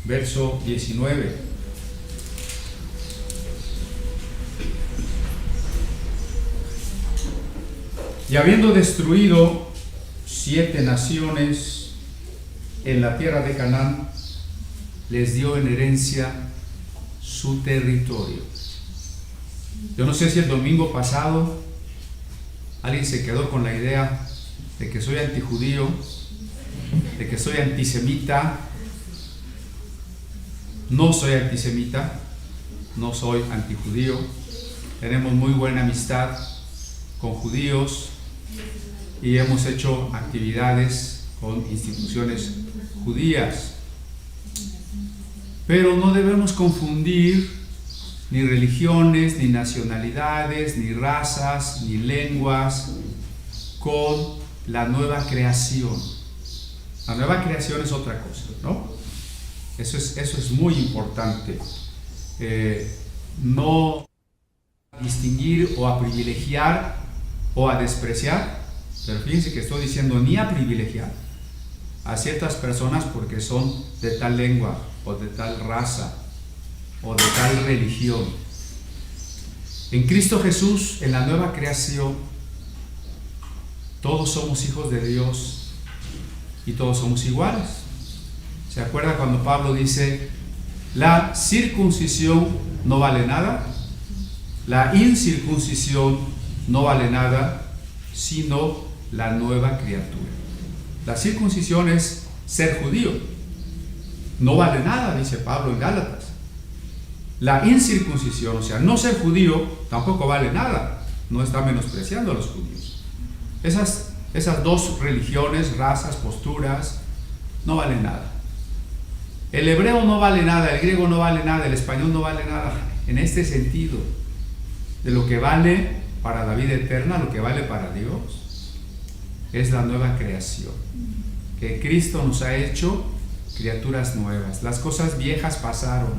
verso 19. Y habiendo destruido 7 naciones en la tierra de Canaán, les dio en herencia su territorio. Yo no sé si el domingo pasado alguien se quedó con la idea de que soy antijudío, de que soy antisemita. No soy antisemita, no soy antijudío. Tenemos muy buena amistad con judíos y hemos hecho actividades con instituciones judías. Pero no debemos confundir ni religiones, ni nacionalidades, ni razas, ni lenguas con la nueva creación. La nueva creación es otra cosa, ¿no? Eso es muy importante. No distinguir o a privilegiar o a despreciar, pero fíjense que estoy diciendo ni a privilegiar a ciertas personas porque son de tal lengua o de tal raza o de tal religión. En Cristo Jesús, en la nueva creación, todos somos hijos de Dios y todos somos iguales. ¿Se acuerda cuando Pablo dice, la circuncisión no vale nada, la incircuncisión no vale nada, sino la nueva criatura? La circuncisión es ser judío, no vale nada, dice Pablo en Gálatas. La incircuncisión, o sea, no ser judío, tampoco vale nada, no está menospreciando a los judíos. Esas dos religiones, razas, posturas, no valen nada. El hebreo no vale nada, el griego no vale nada, el español no vale nada. En este sentido, de lo que vale para la vida eterna, lo que vale para Dios, es la nueva creación. Que Cristo nos ha hecho criaturas nuevas. Las cosas viejas pasaron,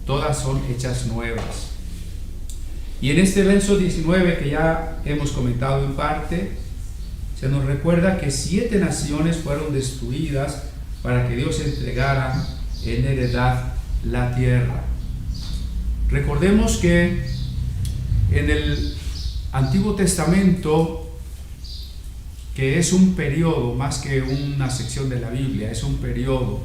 todas son hechas nuevas. Y en este verso 19 que ya hemos comentado en parte, se nos recuerda que 7 naciones fueron destruidas para que Dios entregara en heredad la tierra. Recordemos que en el Antiguo Testamento, que es un periodo más que una sección de la Biblia, es un periodo,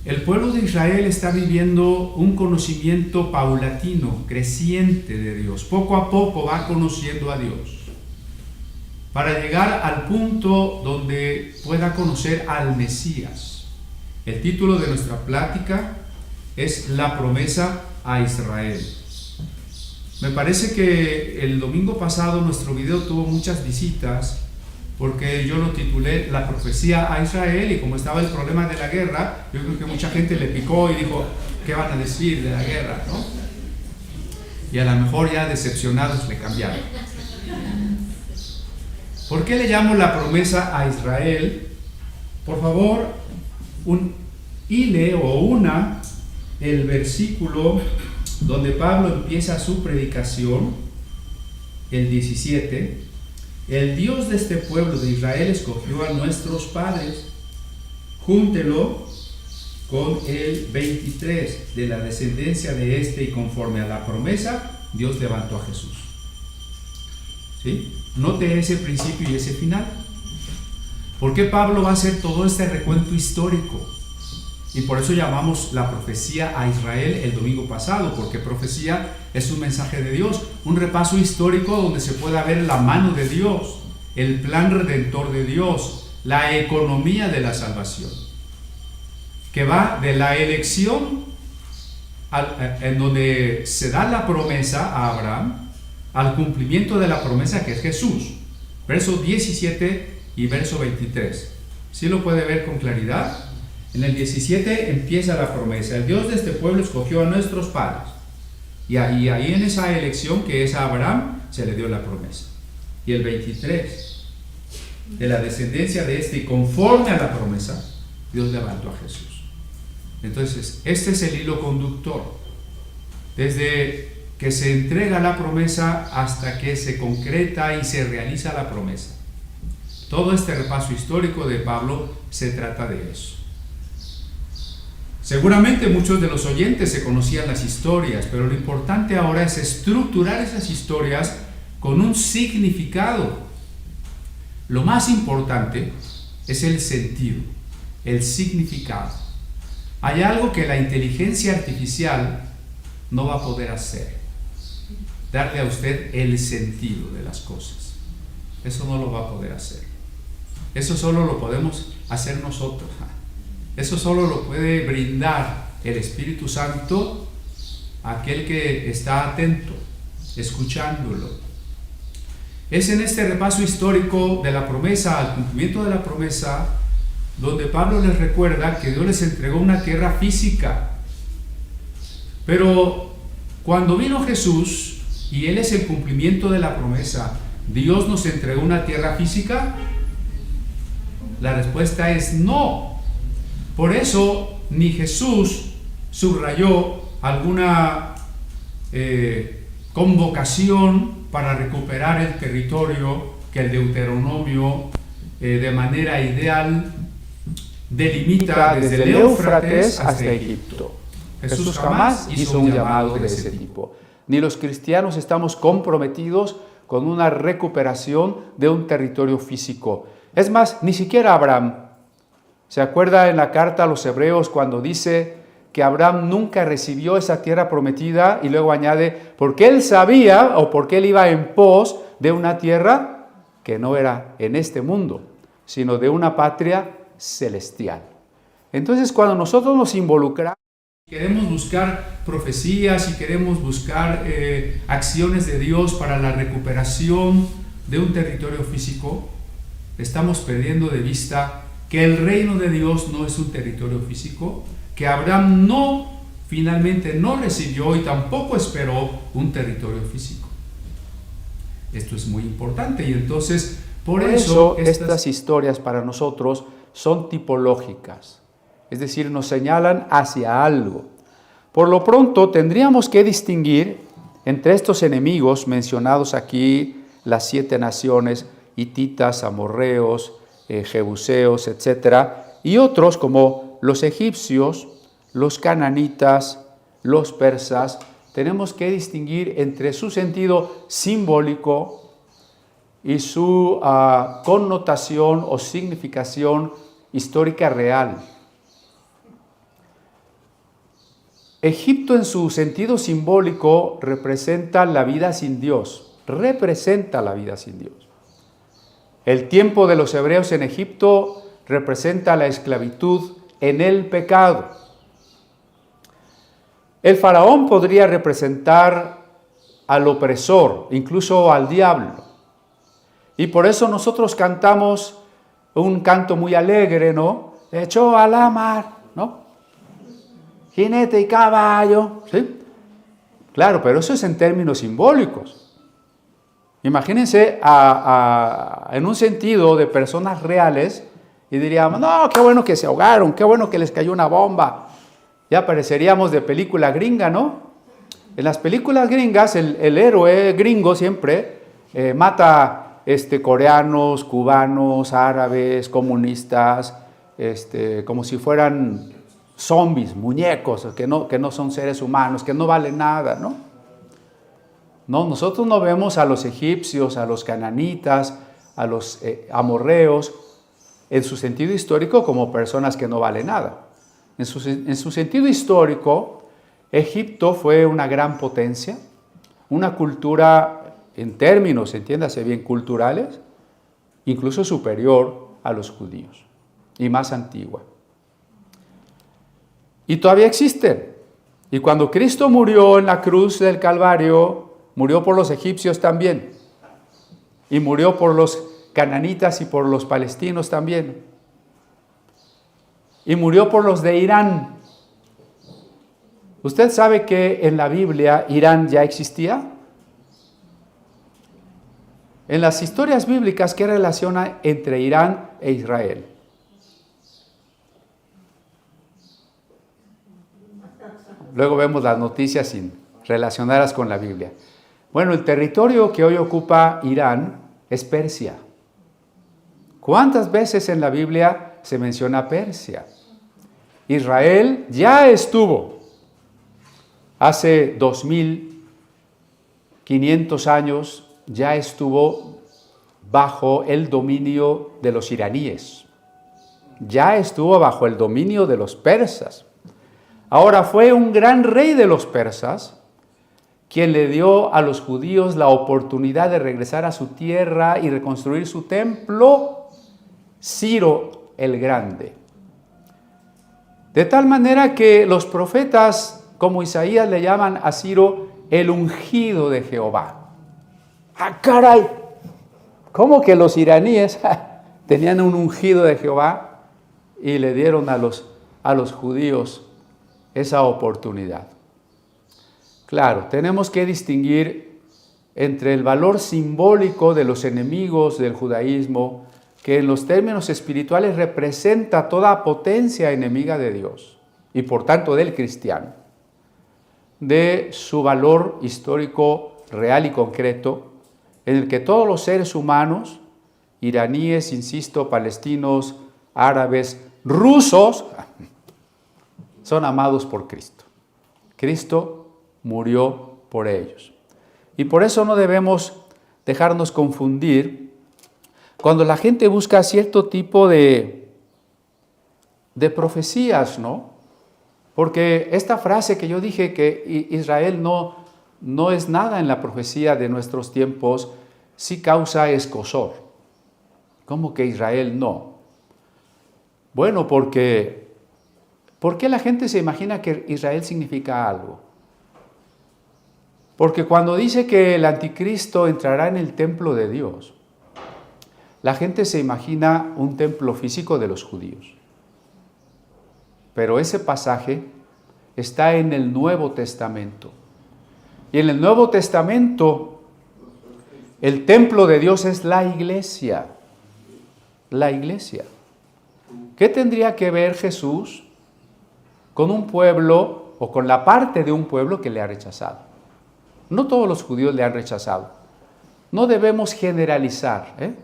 el pueblo de Israel está viviendo un conocimiento paulatino, creciente de Dios. Poco a poco va conociendo a Dios, para llegar al punto donde pueda conocer al Mesías. El título de nuestra plática es La promesa a Israel. Me parece que el domingo pasado nuestro video tuvo muchas visitas porque yo lo titulé La profecía a Israel, y como estaba el problema de la guerra, yo creo que mucha gente le picó y dijo, ¿qué van a decir de la guerra?, ¿no? Y a lo mejor ya decepcionados le cambiaron. ¿Por qué le llamo la promesa a Israel? Por favor, una el versículo donde Pablo empieza su predicación, el 17. El Dios de este pueblo de Israel escogió a nuestros padres. Júntelo con el 23. De la descendencia de este y conforme a la promesa, Dios levantó a Jesús. ¿Sí? Note ese principio y ese final. ¿Por qué Pablo va a hacer todo este recuento histórico? Y por eso llamamos la profecía a Israel el domingo pasado, porque profecía es un mensaje de Dios, un repaso histórico donde se pueda ver la mano de Dios, el plan redentor de Dios, la economía de la salvación, que va de la elección en donde se da la promesa a Abraham, al cumplimiento de la promesa que es Jesús. Verso 17 y verso 23. ¿Sí lo puede ver con claridad? En el 17 empieza la promesa. El Dios de este pueblo escogió a nuestros padres. Y ahí en esa elección que es a Abraham, se le dio la promesa. Y el 23, de la descendencia de este y conforme a la promesa, Dios levantó a Jesús. Entonces, este es el hilo conductor. Desde que se entrega la promesa hasta que se concreta y se realiza la promesa. Todo este repaso histórico de Pablo se trata de eso. Seguramente muchos de los oyentes se conocían las historias, pero lo importante ahora es estructurar esas historias con un significado. Lo más importante es el sentido, el significado. Hay algo que la inteligencia artificial no va a poder hacer: darle a usted el sentido de las cosas. Eso no lo va a poder hacer. Eso solo lo podemos hacer nosotros. Eso solo lo puede brindar el Espíritu Santo a aquel que está atento, escuchándolo. Es en este repaso histórico de la promesa, al cumplimiento de la promesa, donde Pablo les recuerda que Dios les entregó una tierra física. Pero cuando vino Jesús, y Él es el cumplimiento de la promesa, ¿Dios nos entregó una tierra física? La respuesta es no. Por eso ni Jesús subrayó alguna convocación para recuperar el territorio que el Deuteronomio de manera ideal delimita desde el Éufrates hasta Egipto. Jesús jamás hizo un llamado de ese tipo. Ni los cristianos estamos comprometidos con una recuperación de un territorio físico. Es más, ni siquiera Abraham. ¿Se acuerda en la carta a los Hebreos cuando dice que Abraham nunca recibió esa tierra prometida? Y luego añade, porque él sabía o porque él iba en pos de una tierra que no era en este mundo, sino de una patria celestial. Entonces, cuando nosotros nos involucramos, queremos buscar profecías y queremos buscar acciones de Dios para la recuperación de un territorio físico, estamos perdiendo de vista que el reino de Dios no es un territorio físico, que Abraham finalmente no recibió y tampoco esperó un territorio físico. Esto es muy importante y entonces por eso estas historias para nosotros son tipológicas, es decir, nos señalan hacia algo. Por lo pronto tendríamos que distinguir entre estos enemigos mencionados aquí, las 7 naciones, hititas, amorreos, jebuseos, etc., y otros como los egipcios, los cananitas, los persas. Tenemos que distinguir entre su sentido simbólico y su connotación o significación histórica real. Egipto en su sentido simbólico representa la vida sin Dios, El tiempo de los hebreos en Egipto representa la esclavitud en el pecado. El faraón podría representar al opresor, incluso al diablo. Y por eso nosotros cantamos un canto muy alegre, ¿no? Echó a la mar, ¿no? Jinete y caballo, ¿sí? Claro, pero eso es en términos simbólicos. Imagínense en un sentido de personas reales y diríamos, no, qué bueno que se ahogaron, qué bueno que les cayó una bomba. Ya pareceríamos de película gringa, ¿no? En las películas gringas el héroe gringo siempre mata coreanos, cubanos, árabes, comunistas, como si fueran zombies, muñecos, que no son seres humanos, que no valen nada, ¿no? No, nosotros no vemos a los egipcios, a los cananitas, a los amorreos, en su sentido histórico como personas que no valen nada. En su sentido histórico, Egipto fue una gran potencia, una cultura en términos, entiéndase bien, culturales, incluso superior a los judíos y más antigua. Y todavía existen. Y cuando Cristo murió en la cruz del Calvario, murió por los egipcios también. Y murió por los cananitas y por los palestinos también. Y murió por los de Irán. ¿Usted sabe que en la Biblia Irán ya existía? En las historias bíblicas, ¿qué relaciona entre Irán e Israel? Luego vemos las noticias relacionadas con la Biblia. Bueno, el territorio que hoy ocupa Irán es Persia. ¿Cuántas veces en la Biblia se menciona Persia? Israel ya estuvo hace 2500 años, ya estuvo bajo el dominio de los iraníes. Ya estuvo bajo el dominio de los persas. Ahora fue un gran rey de los persas quien le dio a los judíos la oportunidad de regresar a su tierra y reconstruir su templo, Ciro el Grande. De tal manera que los profetas, como Isaías, le llaman a Ciro el ungido de Jehová. ¡Ah, caray! ¿Cómo que los iraníes tenían un ungido de Jehová y le dieron a los judíos esa oportunidad? Claro, tenemos que distinguir entre el valor simbólico de los enemigos del judaísmo, que en los términos espirituales representa toda potencia enemiga de Dios y por tanto del cristiano, de su valor histórico real y concreto, en el que todos los seres humanos, iraníes, insisto, palestinos, árabes, rusos, son amados por Cristo. Cristo murió por ellos. Y por eso no debemos dejarnos confundir cuando la gente busca cierto tipo de profecías, ¿no? Porque esta frase que yo dije que Israel no es nada en la profecía de nuestros tiempos, sí causa escozor. ¿Cómo que Israel no? Bueno, ¿por qué la gente se imagina que Israel significa algo? Porque cuando dice que el anticristo entrará en el templo de Dios, la gente se imagina un templo físico de los judíos. Pero ese pasaje está en el Nuevo Testamento. Y en el Nuevo Testamento, el templo de Dios es la iglesia. La iglesia. ¿Qué tendría que ver Jesús con un pueblo o con la parte de un pueblo que le ha rechazado? No todos los judíos le han rechazado. No debemos generalizar, ¿eh?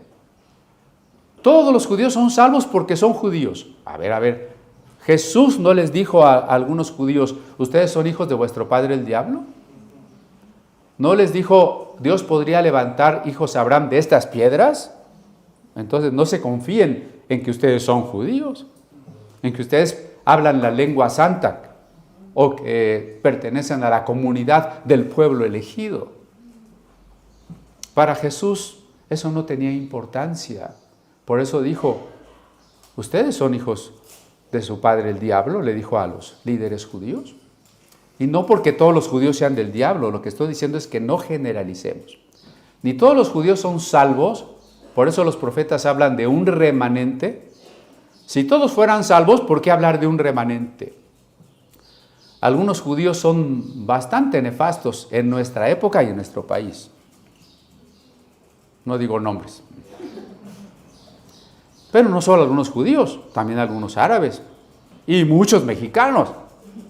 Todos los judíos son salvos porque son judíos. A ver. Jesús no les dijo a algunos judíos, ¿ustedes son hijos de vuestro padre el diablo? ¿No les dijo, Dios podría levantar hijos a Abraham de estas piedras? Entonces no se confíen en que ustedes son judíos, en que ustedes hablan la lengua santa o que pertenecen a la comunidad del pueblo elegido. Para Jesús eso no tenía importancia. Por eso dijo, ustedes son hijos de su padre el diablo, le dijo a los líderes judíos. Y no porque todos los judíos sean del diablo, lo que estoy diciendo es que no generalicemos. Ni todos los judíos son salvos, por eso los profetas hablan de un remanente. Si todos fueran salvos, ¿por qué hablar de un remanente? Algunos judíos son bastante nefastos en nuestra época y en nuestro país. No digo nombres. Pero no solo algunos judíos, también algunos árabes y muchos mexicanos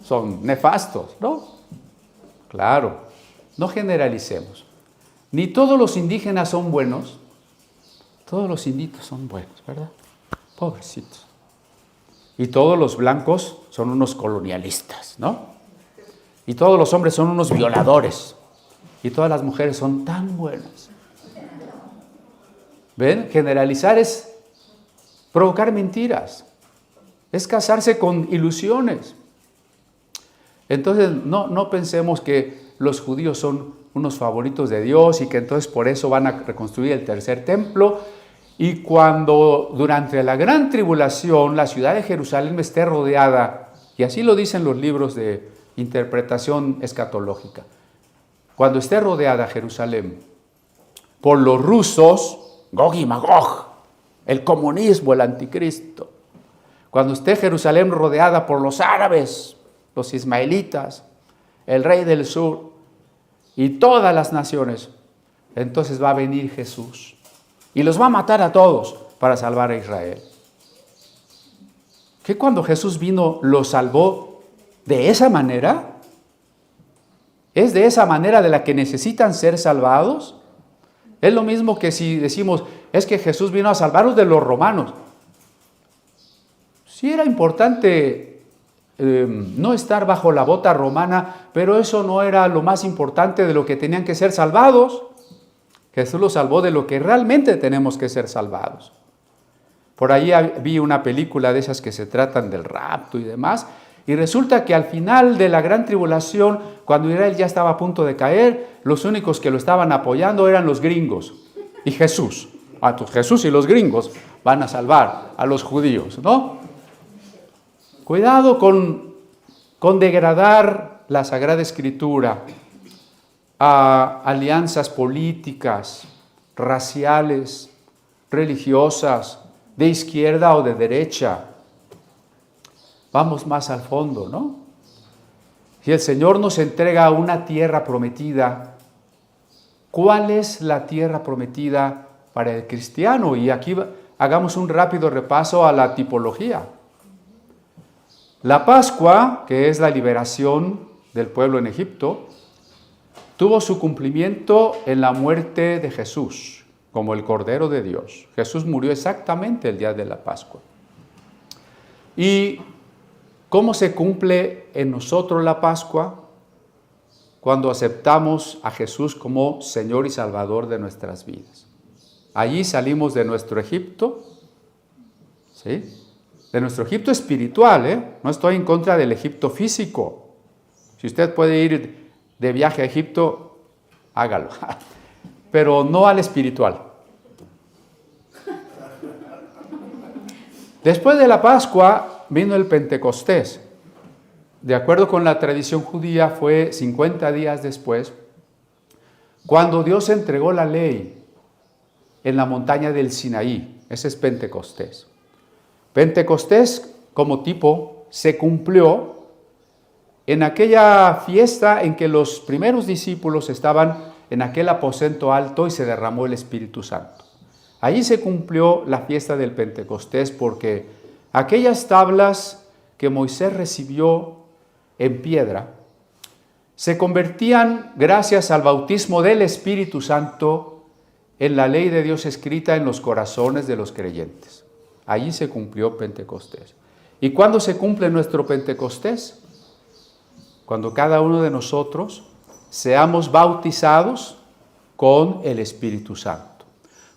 son nefastos, ¿no? Claro, no generalicemos. Ni todos los indígenas son buenos, todos los inditos son buenos, ¿verdad? Pobrecitos. Y todos los blancos son unos colonialistas, ¿no? Y todos los hombres son unos violadores. Y todas las mujeres son tan buenas. ¿Ven? Generalizar es provocar mentiras. Es casarse con ilusiones. Entonces, no pensemos que los judíos son unos favoritos de Dios y que entonces por eso van a reconstruir el tercer templo. Y cuando durante la gran tribulación la ciudad de Jerusalén esté rodeada, y así lo dicen los libros de interpretación escatológica, cuando esté rodeada Jerusalén por los rusos, Gog y Magog, el comunismo, el anticristo, cuando esté Jerusalén rodeada por los árabes, los ismaelitas, el rey del sur y todas las naciones, entonces va a venir Jesús y los va a matar a todos para salvar a Israel. ¿Que cuando Jesús vino los salvó de esa manera? ¿Es de esa manera de la que necesitan ser salvados? Es lo mismo que si decimos, es que Jesús vino a salvarlos de los romanos. Sí era importante no estar bajo la bota romana, pero eso no era lo más importante de lo que tenían que ser salvados. Jesús los salvó de lo que realmente tenemos que ser salvados. Por ahí vi una película de esas que se tratan del rapto y demás, y resulta que al final de la gran tribulación, cuando Israel ya estaba a punto de caer, los únicos que lo estaban apoyando eran los gringos y Jesús. Jesús y los gringos van a salvar a los judíos, ¿no? Cuidado con degradar la Sagrada Escritura a alianzas políticas, raciales, religiosas, de izquierda o de derecha. Vamos más al fondo, ¿no? Si el Señor nos entrega una tierra prometida, ¿cuál es la tierra prometida para el cristiano? Y aquí hagamos un rápido repaso a la tipología. La Pascua, que es la liberación del pueblo en Egipto, tuvo su cumplimiento en la muerte de Jesús, como el Cordero de Dios. Jesús murió exactamente el día de la Pascua. ¿Y cómo se cumple en nosotros la Pascua? Cuando aceptamos a Jesús como Señor y Salvador de nuestras vidas. Allí salimos de nuestro Egipto, ¿sí? De nuestro Egipto espiritual, ¿eh? No estoy en contra del Egipto físico. Si usted puede ir de viaje a Egipto, hágalo, pero no al espiritual. Después de la Pascua vino el Pentecostés. De acuerdo con la tradición judía, fue 50 días después, cuando Dios entregó la ley en la montaña del Sinaí. Ese es Pentecostés. Pentecostés, como tipo, se cumplió en aquella fiesta en que los primeros discípulos estaban en aquel aposento alto y se derramó el Espíritu Santo. Allí se cumplió la fiesta del Pentecostés porque aquellas tablas que Moisés recibió en piedra se convertían, gracias al bautismo del Espíritu Santo, en la ley de Dios escrita en los corazones de los creyentes. Allí se cumplió Pentecostés. ¿Y cuándo se cumple nuestro Pentecostés? Cuando cada uno de nosotros seamos bautizados con el Espíritu Santo.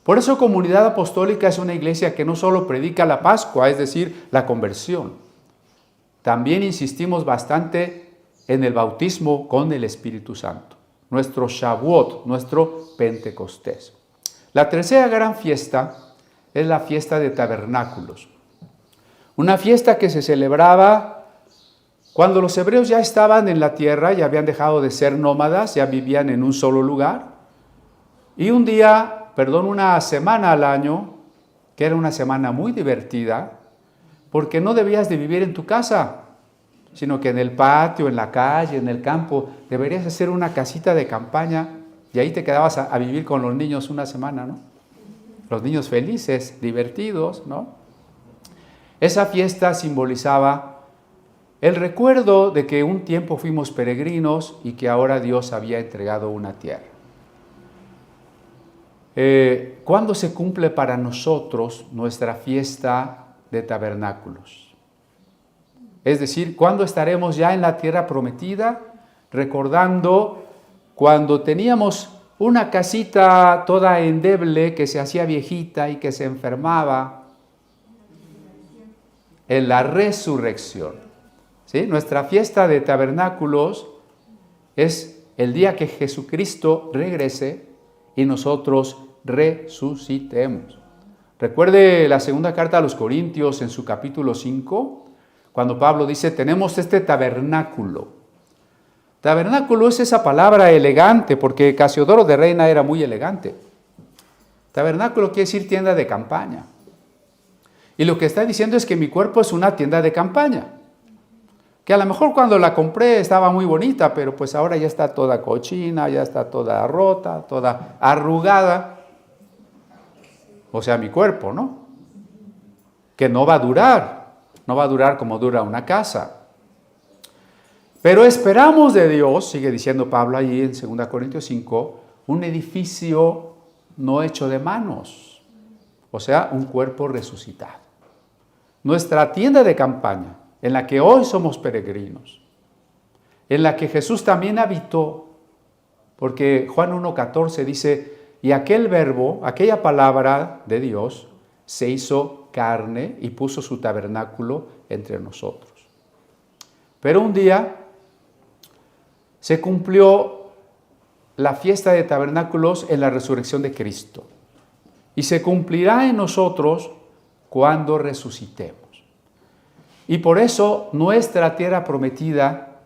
Por eso Comunidad Apostólica es una iglesia que no solo predica la Pascua, es decir, la conversión. También insistimos bastante en el bautismo con el Espíritu Santo. Nuestro Shavuot, nuestro Pentecostés. La tercera gran fiesta es la fiesta de tabernáculos. Una fiesta que se celebraba cuando los hebreos ya estaban en la tierra, ya habían dejado de ser nómadas, ya vivían en un solo lugar. Y una semana al año, que era una semana muy divertida, porque no debías de vivir en tu casa, sino que en el patio, en la calle, en el campo, deberías hacer una casita de campaña y ahí te quedabas a vivir con los niños una semana, ¿no? Los niños felices, divertidos, ¿no? Esa fiesta simbolizaba el recuerdo de que un tiempo fuimos peregrinos y que ahora Dios había entregado una tierra. ¿Cuándo se cumple para nosotros nuestra fiesta de tabernáculos? Es decir, ¿cuándo estaremos ya en la tierra prometida? Recordando cuando teníamos una casita toda endeble que se hacía viejita y que se enfermaba. En la resurrección. ¿Sí? Nuestra fiesta de tabernáculos es el día que Jesucristo regrese y nosotros resucitemos. Recuerde la segunda carta a los Corintios en su capítulo 5, cuando Pablo dice, tenemos este tabernáculo. Tabernáculo es esa palabra elegante, porque Casiodoro de Reina era muy elegante. Tabernáculo quiere decir tienda de campaña. Y lo que está diciendo es que mi cuerpo es una tienda de campaña. Que a lo mejor cuando la compré estaba muy bonita, pero pues ahora ya está toda cochina, ya está toda rota, toda arrugada. O sea, mi cuerpo, ¿no? Que no va a durar como dura una casa. Pero esperamos de Dios, sigue diciendo Pablo allí en 2 Corintios 5, un edificio no hecho de manos, o sea, un cuerpo resucitado. Nuestra tienda de campaña, en la que hoy somos peregrinos, en la que Jesús también habitó, porque Juan 1:14 dice, y aquel verbo, aquella palabra de Dios, se hizo carne y puso su tabernáculo entre nosotros. Pero un día se cumplió la fiesta de tabernáculos en la resurrección de Cristo, y se cumplirá en nosotros cuando resucitemos. Y por eso nuestra tierra prometida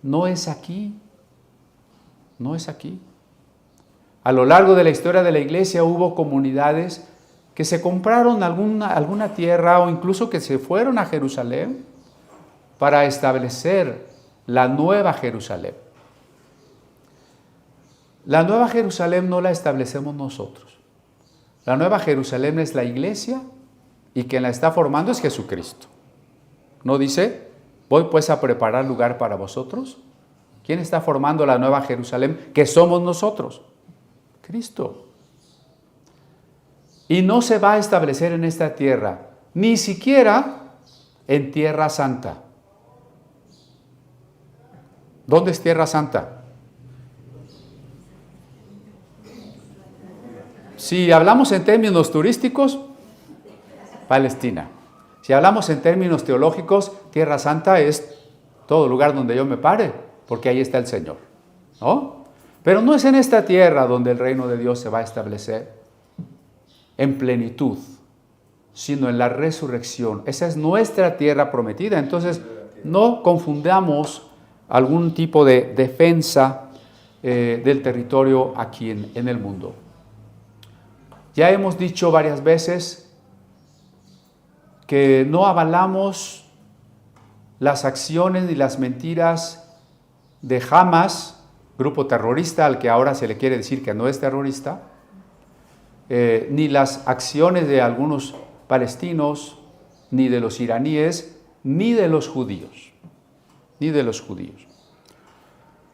no es aquí, no es aquí. A lo largo de la historia de la iglesia hubo comunidades que se compraron alguna tierra o incluso que se fueron a Jerusalén para establecer la nueva Jerusalén. La nueva Jerusalén no la establecemos nosotros. La nueva Jerusalén es la iglesia y quien la está formando es Jesucristo. ¿No dice, voy pues a preparar lugar para vosotros? ¿Quién está formando la nueva Jerusalén? Que somos nosotros. Cristo. Y no se va a establecer en esta tierra, ni siquiera en Tierra Santa. ¿Dónde es Tierra Santa? Si hablamos en términos turísticos, Palestina. Si hablamos en términos teológicos, Tierra Santa es todo lugar donde yo me pare, porque ahí está el Señor, ¿no? Pero no es en esta tierra donde el reino de Dios se va a establecer en plenitud, sino en la resurrección. Esa es nuestra tierra prometida. Entonces, no confundamos algún tipo de defensa del territorio aquí en el mundo. Ya hemos dicho varias veces que no avalamos las acciones ni las mentiras de Hamas, grupo terrorista al que ahora se le quiere decir que no es terrorista, ni las acciones de algunos palestinos, ni de los iraníes, ni de los judíos, ni de los judíos.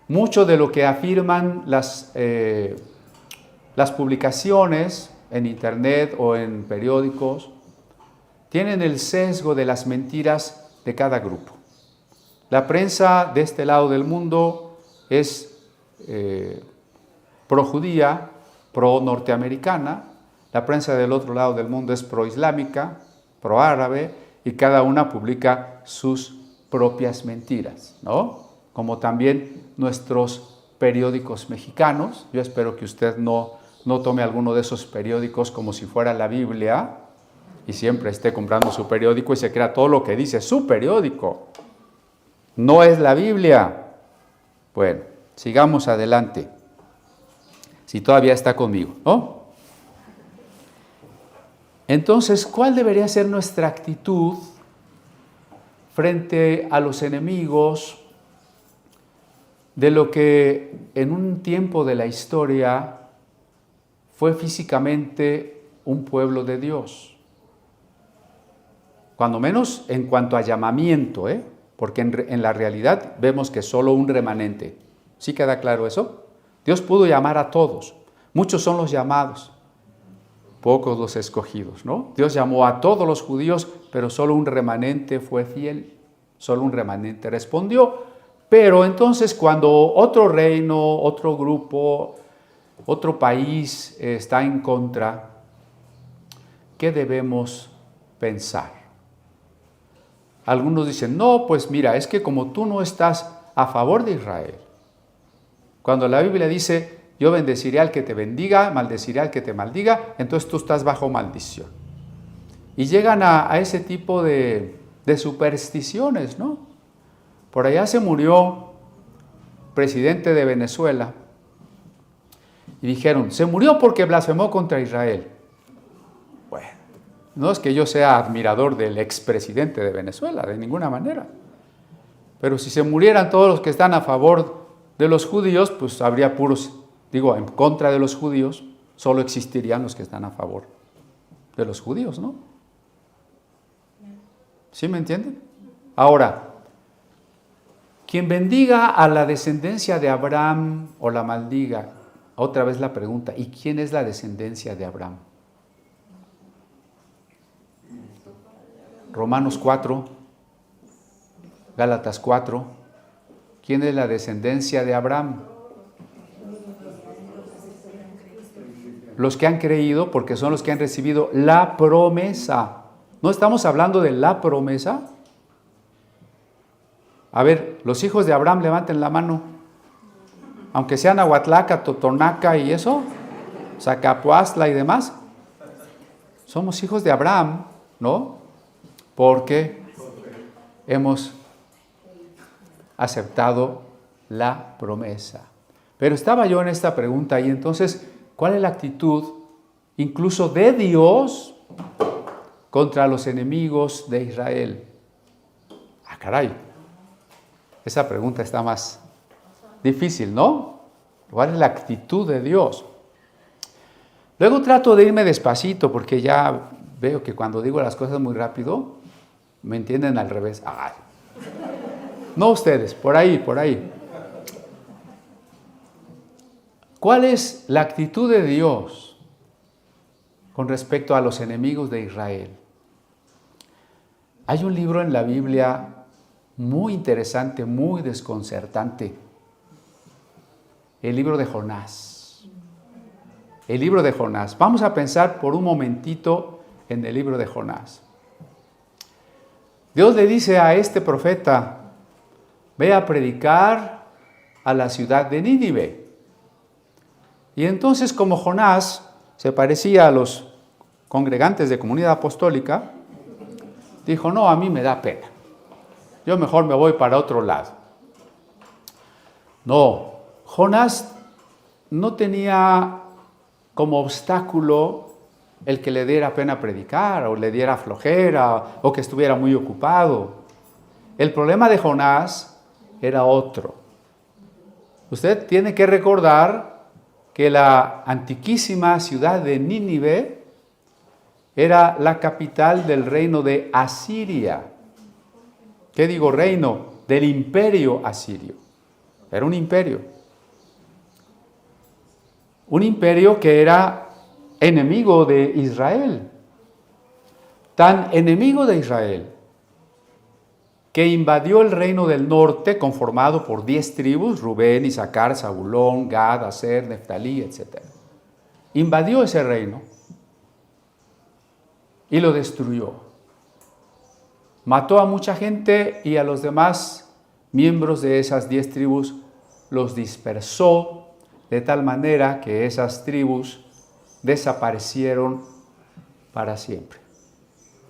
Mucho de lo que afirman las publicaciones en internet o en periódicos tienen el sesgo de las mentiras de cada grupo. La prensa de este lado del mundo es pro-judía, pro-norteamericana, la prensa del otro lado del mundo es pro-islámica, pro-árabe, y cada una publica sus propias mentiras, ¿no? Como también nuestros periódicos mexicanos. Yo espero que usted no tome alguno de esos periódicos como si fuera la Biblia y siempre esté comprando su periódico y se crea todo lo que dice su periódico. No es la Biblia. Bueno, sigamos adelante. Si todavía está conmigo, ¿no? Entonces, ¿cuál debería ser nuestra actitud frente a los enemigos de lo que en un tiempo de la historia fue físicamente un pueblo de Dios? Cuando menos en cuanto a llamamiento, porque en la realidad vemos que solo un remanente. ¿Sí queda claro eso? Dios pudo llamar a todos. Muchos son los llamados, pocos los escogidos, ¿no? Dios llamó a todos los judíos, pero solo un remanente fue fiel. Solo un remanente respondió. Pero entonces cuando otro reino, otro grupo, otro país está en contra, ¿qué debemos pensar? Algunos dicen, no, pues mira, es que como tú no estás a favor de Israel, cuando la Biblia dice, yo bendeciré al que te bendiga, maldeciré al que te maldiga, entonces tú estás bajo maldición. Y llegan a ese tipo de supersticiones, ¿no? Por allá se murió presidente de Venezuela y dijeron, se murió porque blasfemó contra Israel. Bueno, no es que yo sea admirador del expresidente de Venezuela, de ninguna manera. Pero si se murieran todos los que están a favor de los judíos, pues habría puros, en contra de los judíos, solo existirían los que están a favor de los judíos, ¿no? ¿Sí me entienden? Ahora, quien bendiga a la descendencia de Abraham o la maldiga, otra vez la pregunta, ¿y quién es la descendencia de Abraham? Romanos 4, Gálatas 4. ¿Quién es la descendencia de Abraham? Los que han creído, porque son los que han recibido la promesa. ¿No estamos hablando de la promesa? A ver, los hijos de Abraham, levanten la mano. Aunque sean Ahuatlaca, Totonaca y eso, Zacapuastla y demás, somos hijos de Abraham, ¿no? Porque hemos aceptado la promesa. Pero estaba yo en esta pregunta y entonces, ¿cuál es la actitud incluso de Dios contra los enemigos de Israel? Ah, caray. Esa pregunta está más difícil, ¿no? ¿Cuál es la actitud de Dios? Luego trato de irme despacito porque ya veo que cuando digo las cosas muy rápido, me entienden al revés. Ay. No ustedes, por ahí. ¿Cuál es la actitud de Dios con respecto a los enemigos de Israel? Hay un libro en la Biblia muy interesante, muy desconcertante. El libro de Jonás. El libro de Jonás. Vamos a pensar por un momentito en el libro de Jonás. Dios le dice a este profeta, ve a predicar a la ciudad de Nínive. Y entonces, como Jonás se parecía a los congregantes de Comunidad Apostólica, dijo, no, a mí me da pena. Yo mejor me voy para otro lado. No, Jonás no tenía como obstáculo el que le diera pena predicar, o le diera flojera, o que estuviera muy ocupado. El problema de Jonás era otro. Usted tiene que recordar que la antiquísima ciudad de Nínive era la capital del reino de Asiria. ¿Qué digo reino? Del imperio asirio. Era un imperio. Un imperio que era enemigo de Israel. Tan enemigo de Israel que invadió el reino del norte conformado por 10 tribus, Rubén, Isaacar, Zabulón, Gad, Aser, Neftalí, etc. Invadió ese reino y lo destruyó. Mató a mucha gente y a los demás miembros de esas 10 tribus los dispersó de tal manera que esas tribus desaparecieron para siempre.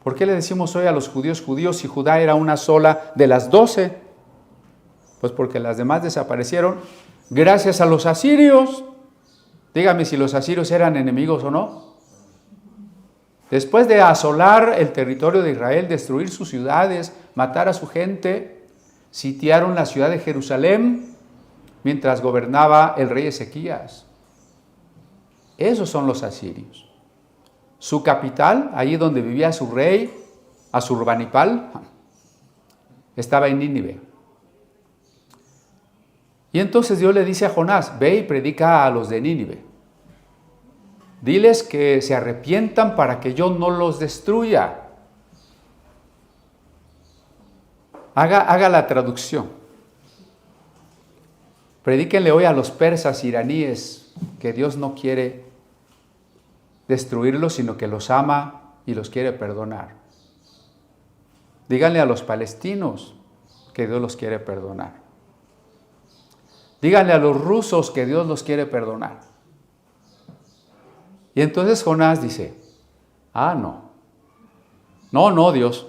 ¿Por qué le decimos hoy a los judíos judíos si Judá era una sola de las 12? Pues porque las demás desaparecieron gracias a los asirios. Dígame si los asirios eran enemigos o no. Después de asolar el territorio de Israel, destruir sus ciudades, matar a su gente, sitiaron la ciudad de Jerusalén mientras gobernaba el rey Ezequías. Esos son los asirios. Su capital, ahí donde vivía su rey, Asurbanipal, estaba en Nínive. Y entonces Dios le dice a Jonás, ve y predica a los de Nínive. Diles que se arrepientan para que yo no los destruya. Haga la traducción. Predíquenle hoy a los persas iraníes que Dios no quiere destruirlos, sino que los ama y los quiere perdonar. Díganle a los palestinos que Dios los quiere perdonar. Díganle a los rusos que Dios los quiere perdonar. Y entonces Jonás dice, no, Dios,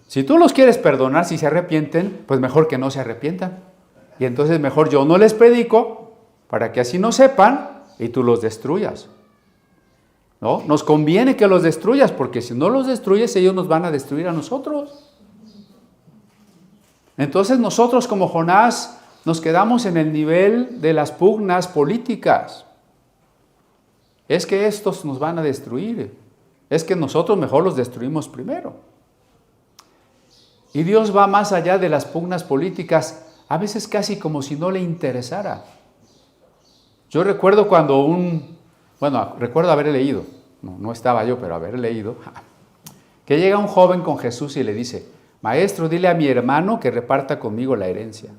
si tú los quieres perdonar, si se arrepienten, pues mejor que no se arrepientan. Y entonces mejor yo no les predico para que así no sepan y tú los destruyas. ¿No? Nos conviene que los destruyas, porque si no los destruyes, ellos nos van a destruir a nosotros. Entonces nosotros como Jonás nos quedamos en el nivel de las pugnas políticas. Es que estos nos van a destruir. Es que nosotros mejor los destruimos primero. Y Dios va más allá de las pugnas políticas, a veces casi como si no le interesara. Yo recuerdo recuerdo haber leído, no estaba yo, pero haber leído, que llega un joven con Jesús y le dice, maestro, dile a mi hermano que reparta conmigo la herencia.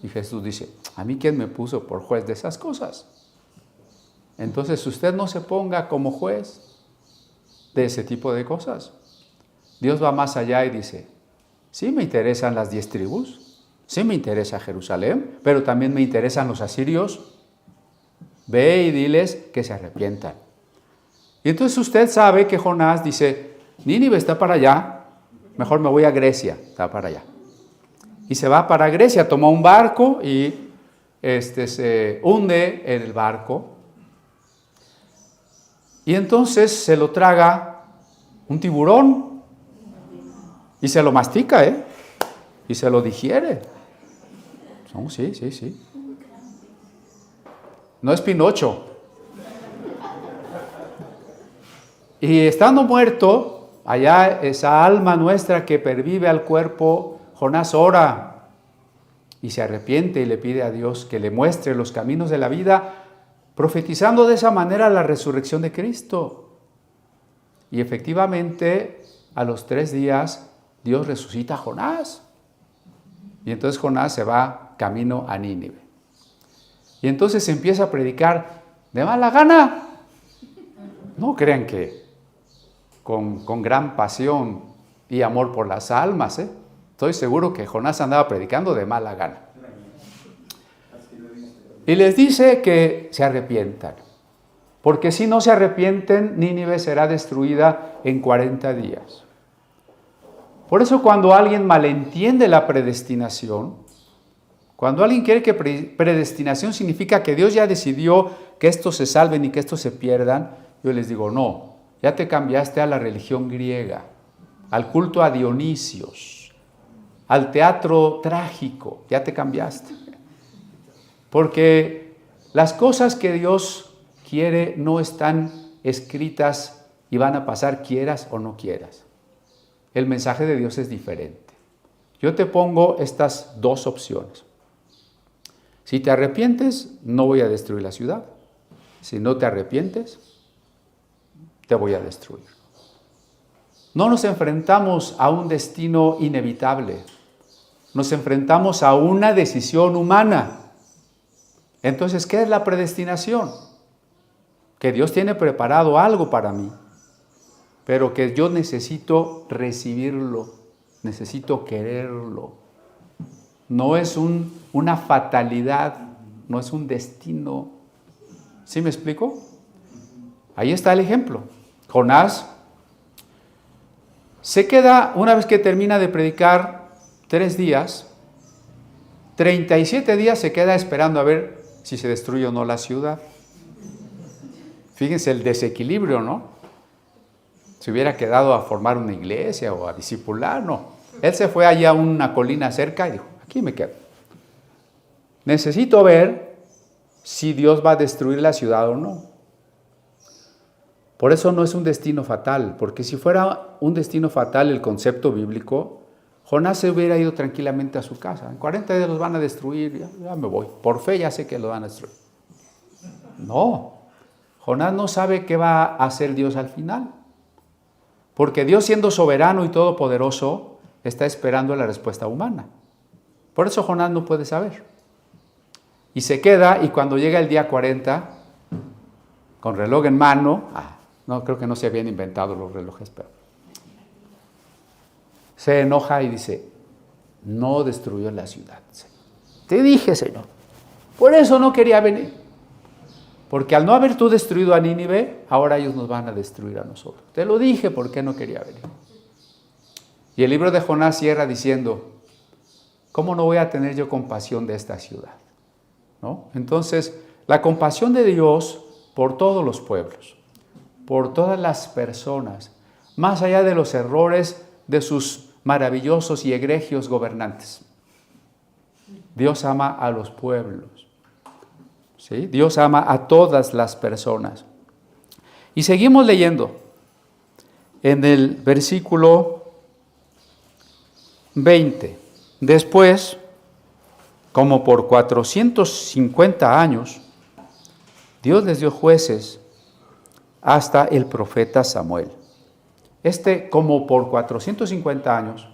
Y Jesús dice, ¿a mí quién me puso por juez de esas cosas? Entonces usted no se ponga como juez de ese tipo de cosas. Dios va más allá y dice, sí me interesan las 10 tribus, sí me interesa Jerusalén, pero también me interesan los asirios. Ve y diles que se arrepientan. Y entonces usted sabe que Jonás dice, Nínive está para allá, mejor me voy a Grecia, está para allá. Y se va para Grecia, toma un barco y se hunde en el barco. Y entonces se lo traga un tiburón y se lo mastica, y se lo digiere. Oh, sí. No es Pinocho. Y estando muerto, allá esa alma nuestra que pervive al cuerpo, Jonás ora y se arrepiente y le pide a Dios que le muestre los caminos de la vida, profetizando de esa manera la resurrección de Cristo. Y efectivamente, a los 3 días, Dios resucita a Jonás. Y entonces Jonás se va camino a Nínive. Y entonces empieza a predicar de mala gana. No crean que con gran pasión y amor por las almas. Estoy seguro que Jonás andaba predicando de mala gana. Y les dice que se arrepientan. Porque si no se arrepienten, Nínive será destruida en 40 días. Por eso cuando alguien malentiende la predestinación, cuando alguien cree que predestinación significa que Dios ya decidió que estos se salven y que estos se pierdan, yo les digo, no, ya te cambiaste a la religión griega, al culto a Dionisios, al teatro trágico, ya te cambiaste. Porque las cosas que Dios quiere no están escritas y van a pasar quieras o no quieras. El mensaje de Dios es diferente. Yo te pongo estas 2 opciones. Si te arrepientes, no voy a destruir la ciudad. Si no te arrepientes, te voy a destruir. No nos enfrentamos a un destino inevitable. Nos enfrentamos a una decisión humana. Entonces, ¿qué es la predestinación? Que Dios tiene preparado algo para mí, pero que yo necesito recibirlo, necesito quererlo. No es una fatalidad, no es un destino. ¿Sí me explico? Ahí está el ejemplo. Jonás se queda, una vez que termina de predicar 3 días, 37 días se queda esperando a ver si se destruye o no la ciudad. Fíjense el desequilibrio, ¿no? Se hubiera quedado a formar una iglesia o a discipular, no. Él se fue allá a una colina cerca y dijo, aquí me quedo. Necesito ver si Dios va a destruir la ciudad o no. Por eso no es un destino fatal, porque si fuera un destino fatal el concepto bíblico, Jonás se hubiera ido tranquilamente a su casa. En 40 días los van a destruir, ya me voy. Por fe ya sé que los van a destruir. No, Jonás no sabe qué va a hacer Dios al final. Porque Dios, siendo soberano y todopoderoso, está esperando la respuesta humana. Por eso Jonás no puede saber. Y se queda, y cuando llega el día 40, con reloj en mano, no, creo que no se habían inventado los relojes, pero se enoja y dice, no destruyó la ciudad. Te dije, Señor, por eso no quería venir. Porque al no haber tú destruido a Nínive, ahora ellos nos van a destruir a nosotros. Te lo dije, ¿por qué no quería venir? Y el libro de Jonás cierra diciendo, ¿cómo no voy a tener yo compasión de esta ciudad? ¿No? Entonces, la compasión de Dios por todos los pueblos, por todas las personas, más allá de los errores de sus maravillosos y egregios gobernantes. Dios ama a los pueblos. ¿Sí? Dios ama a todas las personas. Y seguimos leyendo en el versículo 20. Después, como por 450 años, Dios les dio jueces hasta el profeta Samuel. Como por 450 años,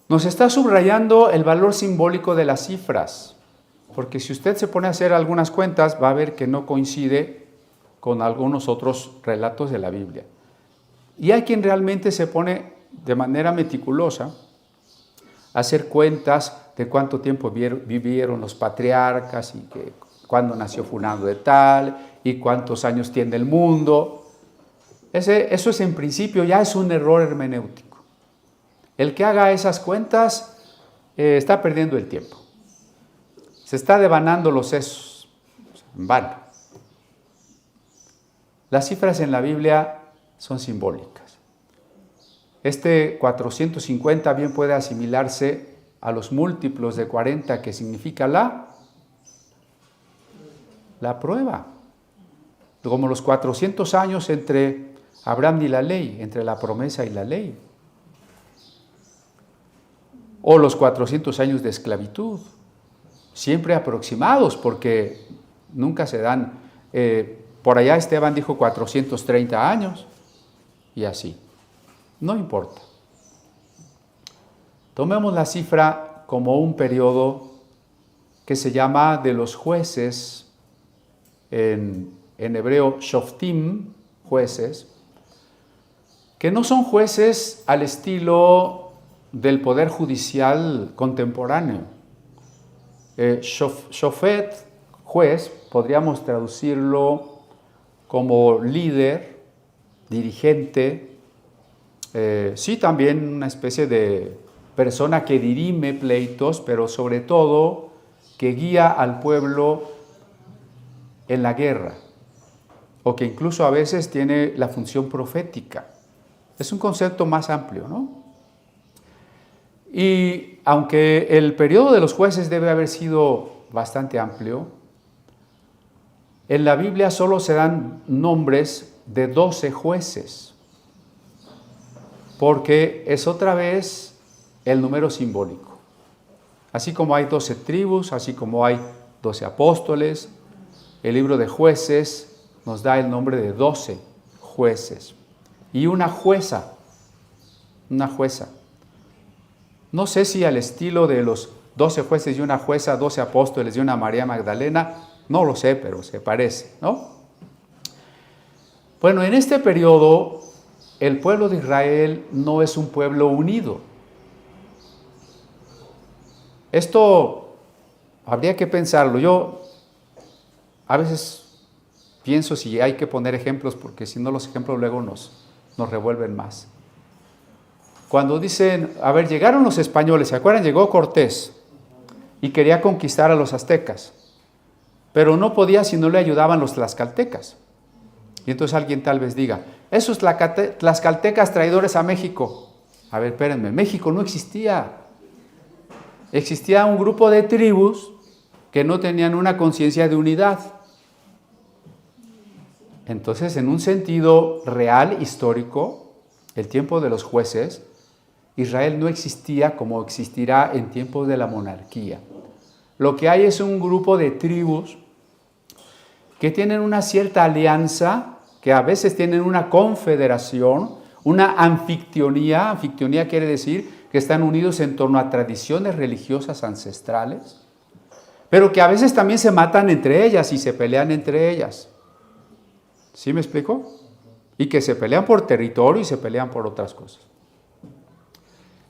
Nos está subrayando el valor simbólico de las cifras, porque si usted se pone a hacer algunas cuentas, va a ver que no coincide con algunos otros relatos de la Biblia. Y hay quien realmente se pone de manera meticulosa a hacer cuentas de cuánto tiempo vivieron los patriarcas y que cuándo nació fulano de tal y cuántos años tiene el mundo. Eso es en principio ya es un error hermenéutico. El que haga esas cuentas está perdiendo el tiempo. Se está devanando los sesos, en vano. Las cifras en la Biblia son simbólicas. Este 450 bien puede asimilarse a los múltiplos de 40 que significa la prueba. Como los 400 años entre Abraham y la ley, entre la promesa y la ley. O los 400 años de esclavitud, siempre aproximados porque nunca se dan. Por allá Esteban dijo 430 años y así. No importa. Tomemos la cifra como un periodo que se llama de los jueces, en hebreo shoftim, jueces, que no son jueces al estilo del poder judicial contemporáneo. Shofet, juez, podríamos traducirlo como líder, dirigente, sí también una especie de persona que dirime pleitos, pero sobre todo que guía al pueblo en la guerra, o que incluso a veces tiene la función profética. Es un concepto más amplio, ¿no? Y aunque el periodo de los jueces debe haber sido bastante amplio, en la Biblia solo se dan nombres de 12 jueces, porque es otra vez el número simbólico. Así como hay 12 tribus, así como hay 12 apóstoles, el libro de Jueces nos da el nombre de 12 jueces. Y una jueza. No sé si al estilo de los 12 jueces y una jueza, 12 apóstoles y una María Magdalena, no lo sé, pero se parece, ¿no? Bueno, en este periodo, el pueblo de Israel no es un pueblo unido. Esto habría que pensarlo. Yo a veces pienso si hay que poner ejemplos, porque si no los ejemplos luego nos revuelven más. Cuando dicen, a ver, llegaron los españoles, ¿se acuerdan? Llegó Cortés y quería conquistar a los aztecas, pero no podía si no le ayudaban los tlaxcaltecas. Y entonces alguien tal vez diga, esos tlaxcaltecas traidores a México. A ver, espérenme, México no existía. Existía un grupo de tribus que no tenían una conciencia de unidad. Entonces, en un sentido real, histórico, el tiempo de los jueces, Israel no existía como existirá en tiempos de la monarquía. Lo que hay es un grupo de tribus que tienen una cierta alianza, que a veces tienen una confederación, una anfictionía. Anfictionía quiere decir que están unidos en torno a tradiciones religiosas ancestrales, pero que a veces también se matan entre ellas y se pelean entre ellas. ¿Sí me explico? Y que se pelean por territorio y se pelean por otras cosas.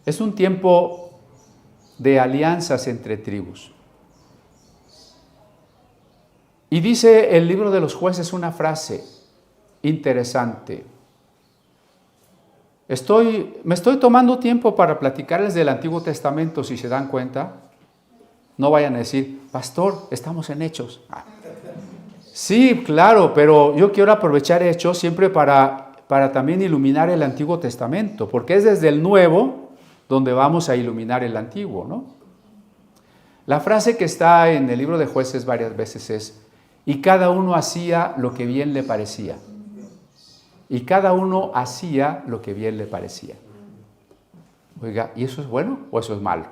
Es un tiempo de alianzas entre tribus. Y dice el libro de los jueces una frase interesante. Me estoy tomando tiempo para platicarles del Antiguo Testamento, si se dan cuenta. No vayan a decir, pastor, estamos en Hechos. Sí, claro, pero yo quiero aprovechar Hechos siempre para también iluminar el Antiguo Testamento, porque es desde el Nuevo donde vamos a iluminar el Antiguo, ¿no? La frase que está en el libro de Jueces varias veces es, y cada uno hacía lo que bien le parecía. Y cada uno hacía lo que bien le parecía. Oiga, ¿y eso es bueno o eso es malo?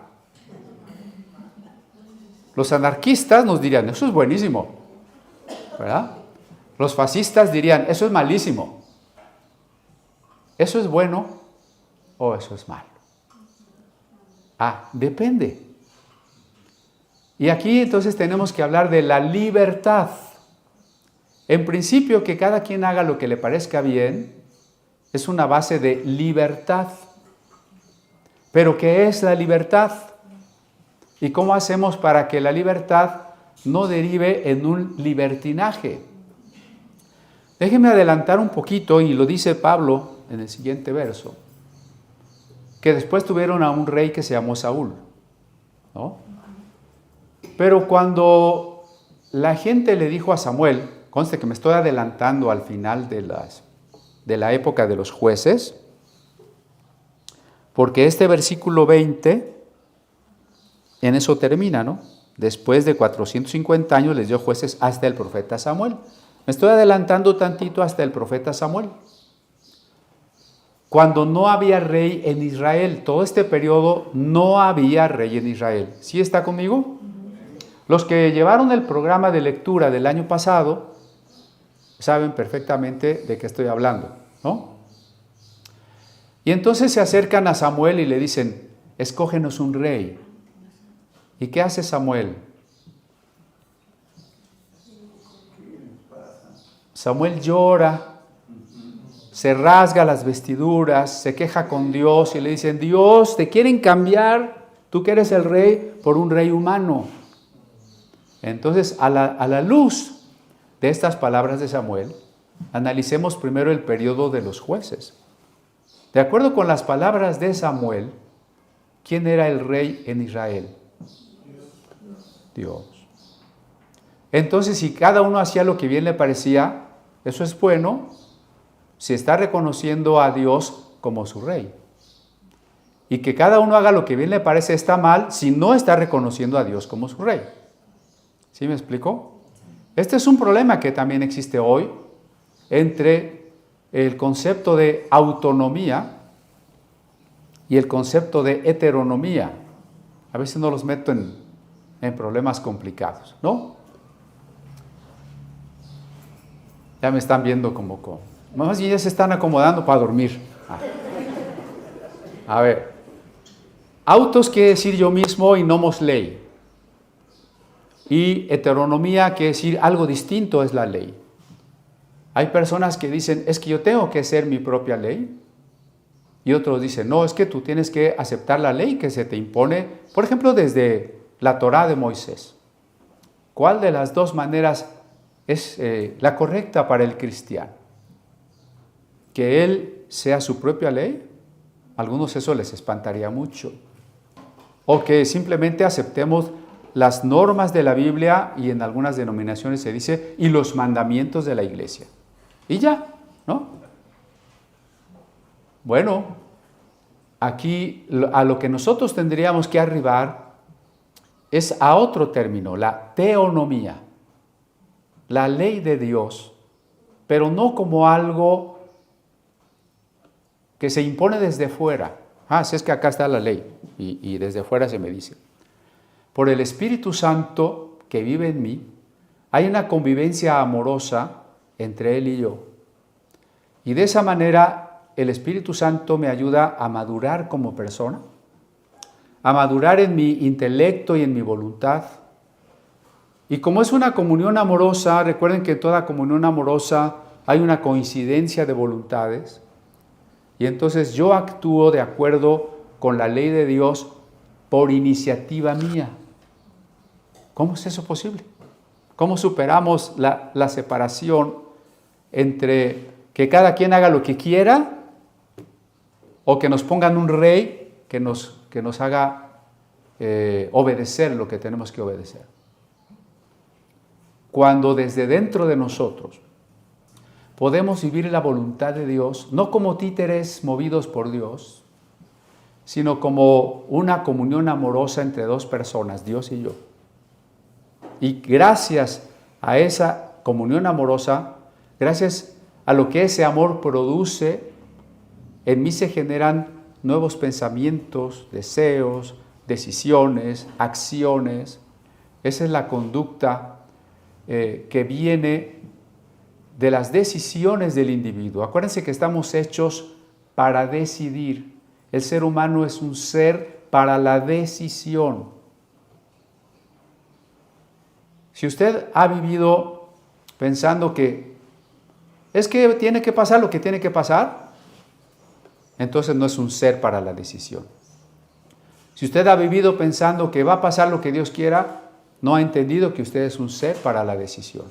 Los anarquistas nos dirían, eso es buenísimo, ¿verdad? Los fascistas dirían, eso es malísimo. ¿Eso es bueno o eso es malo? Depende. Y aquí entonces tenemos que hablar de la libertad. En principio, que cada quien haga lo que le parezca bien es una base de libertad. Pero ¿qué es la libertad? ¿Y cómo hacemos para que la libertad no derive en un libertinaje? Déjenme adelantar un poquito, y lo dice Pablo en el siguiente verso, que después tuvieron a un rey que se llamó Saúl, ¿no? Pero cuando la gente le dijo a Samuel, conste que me estoy adelantando al final de la época de los jueces, porque este versículo 20, en eso termina, ¿no? Después de 450 años les dio jueces hasta el profeta Samuel. Me estoy adelantando tantito hasta el profeta Samuel. Cuando no había rey en Israel, todo este periodo no había rey en Israel. ¿Sí está conmigo? Los que llevaron el programa de lectura del año pasado saben perfectamente de qué estoy hablando, ¿no? Y entonces se acercan a Samuel y le dicen, escógenos un rey. ¿Y qué hace Samuel? Samuel llora, se rasga las vestiduras, se queja con Dios y le dicen, Dios, te quieren cambiar, tú que eres el rey, por un rey humano. Entonces, a la luz de estas palabras de Samuel, analicemos primero el periodo de los jueces. De acuerdo con las palabras de Samuel, ¿quién era el rey en Israel? Dios. Entonces, si cada uno hacía lo que bien le parecía, eso es bueno, si está reconociendo a Dios como su rey. Y que cada uno haga lo que bien le parece está mal si no está reconociendo a Dios como su rey. ¿Sí me explico? Este es un problema que también existe hoy entre el concepto de autonomía y el concepto de heteronomía. A veces no los meto en problemas complicados, ¿no? Ya me están viendo como más bien ya se están acomodando para dormir. A ver, autos quiere decir yo mismo y nomos ley. Y heteronomía quiere decir algo distinto es la ley. Hay personas que dicen, es que yo tengo que ser mi propia ley. Y otros dicen, no, es que tú tienes que aceptar la ley que se te impone, por ejemplo, desde la Torá de Moisés. ¿Cuál de las dos maneras es la correcta para el cristiano? ¿Que él sea su propia ley? A algunos eso les espantaría mucho. O que simplemente aceptemos las normas de la Biblia, y en algunas denominaciones se dice, y los mandamientos de la iglesia. Y ya, ¿no? Bueno, aquí a lo que nosotros tendríamos que arribar es a otro término, la teonomía, la ley de Dios, pero no como algo que se impone desde fuera. Si es que acá está la ley, y desde fuera se me dice. Por el Espíritu Santo que vive en mí, hay una convivencia amorosa entre Él y yo. Y de esa manera, el Espíritu Santo me ayuda a madurar como persona, a madurar en mi intelecto y en mi voluntad. Y como es una comunión amorosa, recuerden que en toda comunión amorosa hay una coincidencia de voluntades. Y entonces yo actúo de acuerdo con la ley de Dios por iniciativa mía. ¿Cómo es eso posible? ¿Cómo superamos la separación entre que cada quien haga lo que quiera o que nos pongan un rey que nos haga obedecer lo que tenemos que obedecer? Cuando desde dentro de nosotros podemos vivir la voluntad de Dios, no como títeres movidos por Dios, sino como una comunión amorosa entre dos personas, Dios y yo. Y gracias a esa comunión amorosa, gracias a lo que ese amor produce, en mí se generan nuevos pensamientos, deseos, decisiones, acciones. Esa es la conducta que viene de las decisiones del individuo. Acuérdense que estamos hechos para decidir. El ser humano es un ser para la decisión. Si usted ha vivido pensando que es que tiene que pasar lo que tiene que pasar, entonces no es un ser para la decisión. Si usted ha vivido pensando que va a pasar lo que Dios quiera, no ha entendido que usted es un ser para la decisión.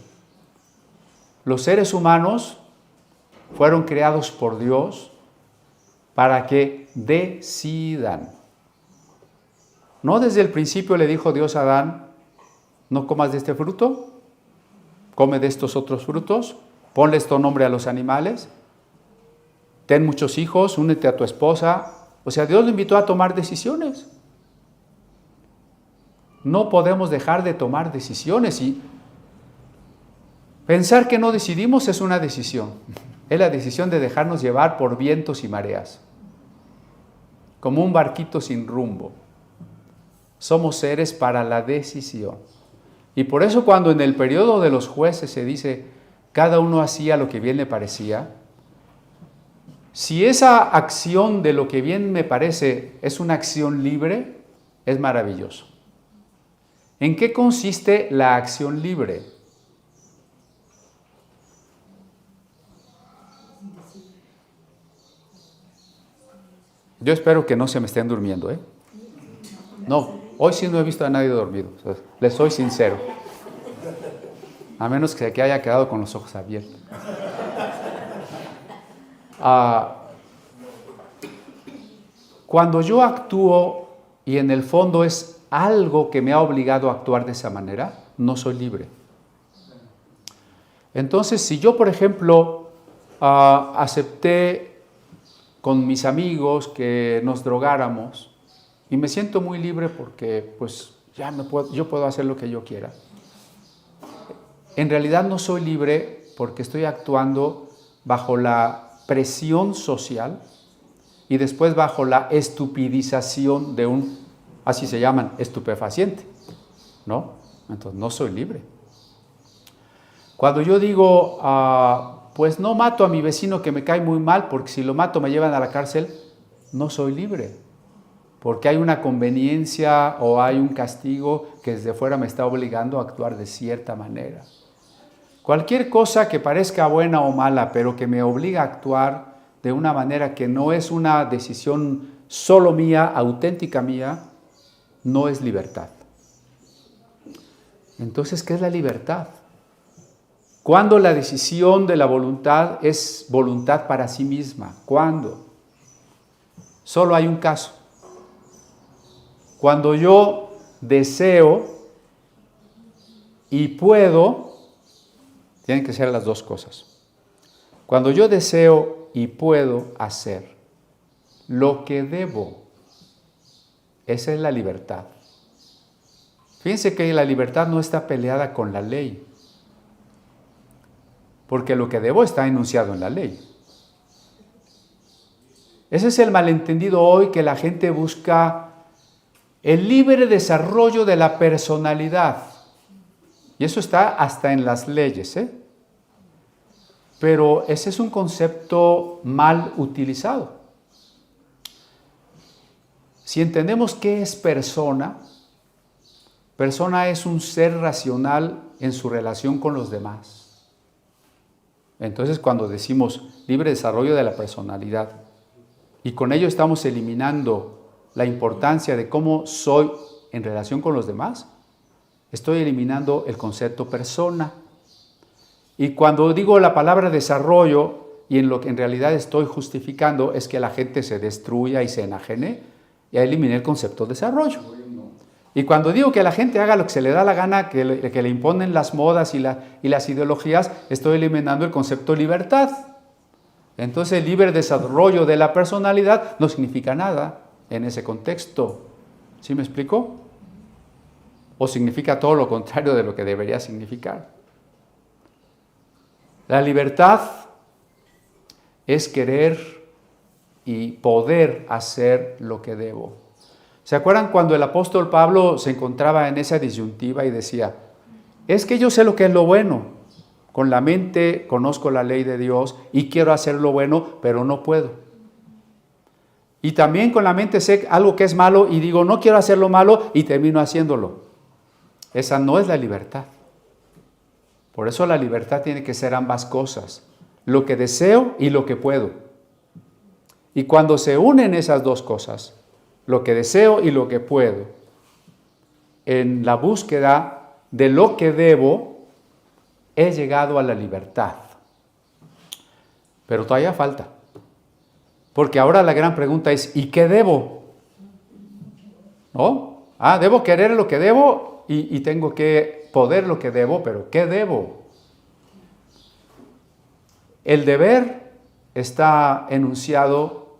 Los seres humanos fueron creados por Dios para que decidan. No desde el principio le dijo Dios a Adán, no comas de este fruto, come de estos otros frutos, ponle este nombre a los animales, ten muchos hijos, únete a tu esposa. O sea, Dios lo invitó a tomar decisiones. No podemos dejar de tomar decisiones y pensar que no decidimos es una decisión. Es la decisión de dejarnos llevar por vientos y mareas, como un barquito sin rumbo. Somos seres para la decisión. Y por eso cuando en el periodo de los jueces se dice, cada uno hacía lo que bien le parecía, si esa acción de lo que bien me parece es una acción libre, es maravilloso. ¿En qué consiste la acción libre? Yo espero que no se me estén durmiendo, ¿eh? No, hoy sí no he visto a nadie dormido, les soy sincero. A menos que haya quedado con los ojos abiertos. Cuando yo actúo y en el fondo es algo que me ha obligado a actuar de esa manera, no soy libre. Entonces, si yo, por ejemplo, acepté con mis amigos que nos drogáramos y me siento muy libre porque pues yo puedo hacer lo que yo quiera, en realidad no soy libre porque estoy actuando bajo la presión social y después bajo la estupidización de un, así se llaman, estupefaciente, ¿no? Entonces no soy libre. Cuando yo digo, pues no mato a mi vecino que me cae muy mal porque si lo mato me llevan a la cárcel, no soy libre. Porque hay una conveniencia o hay un castigo que desde fuera me está obligando a actuar de cierta manera. Cualquier cosa que parezca buena o mala, pero que me obliga a actuar de una manera que no es una decisión solo mía, auténtica mía, no es libertad. Entonces, ¿qué es la libertad? ¿Cuándo la decisión de la voluntad es voluntad para sí misma? ¿Cuándo? Solo hay un caso. Cuando yo deseo y puedo, tienen que ser las dos cosas. Cuando yo deseo y puedo hacer lo que debo, esa es la libertad. Fíjense que la libertad no está peleada con la ley, porque lo que debo está enunciado en la ley. Ese es el malentendido hoy, que la gente busca el libre desarrollo de la personalidad. Y eso está hasta en las leyes, ¿eh? Pero ese es un concepto mal utilizado. Si entendemos qué es persona, persona es un ser racional en su relación con los demás. Entonces, cuando decimos libre desarrollo de la personalidad, y con ello estamos eliminando la importancia de cómo soy en relación con los demás, estoy eliminando el concepto persona. Y cuando digo la palabra desarrollo, y en lo que en realidad estoy justificando es que la gente se destruya y se enajene, ya eliminé el concepto desarrollo. Y cuando digo que la gente haga lo que se le da la gana, que le imponen las modas y las ideologías, estoy eliminando el concepto libertad. Entonces el libre desarrollo de la personalidad no significa nada en ese contexto. ¿Sí me explico? O significa todo lo contrario de lo que debería significar. La libertad es querer y poder hacer lo que debo. ¿Se acuerdan cuando el apóstol Pablo se encontraba en esa disyuntiva y decía, es que yo sé lo que es lo bueno, con la mente conozco la ley de Dios y quiero hacer lo bueno, pero no puedo? Y también con la mente sé algo que es malo y digo, no quiero hacer lo malo y termino haciéndolo. Esa no es la libertad. Por eso la libertad tiene que ser ambas cosas, lo que deseo y lo que puedo. Y cuando se unen esas dos cosas, lo que deseo y lo que puedo, en la búsqueda de lo que debo, he llegado a la libertad. Pero todavía falta. Porque ahora la gran pregunta es, ¿y qué debo? ¿No? Debo querer lo que debo y tengo que poder lo que debo, pero ¿qué debo? El deber está enunciado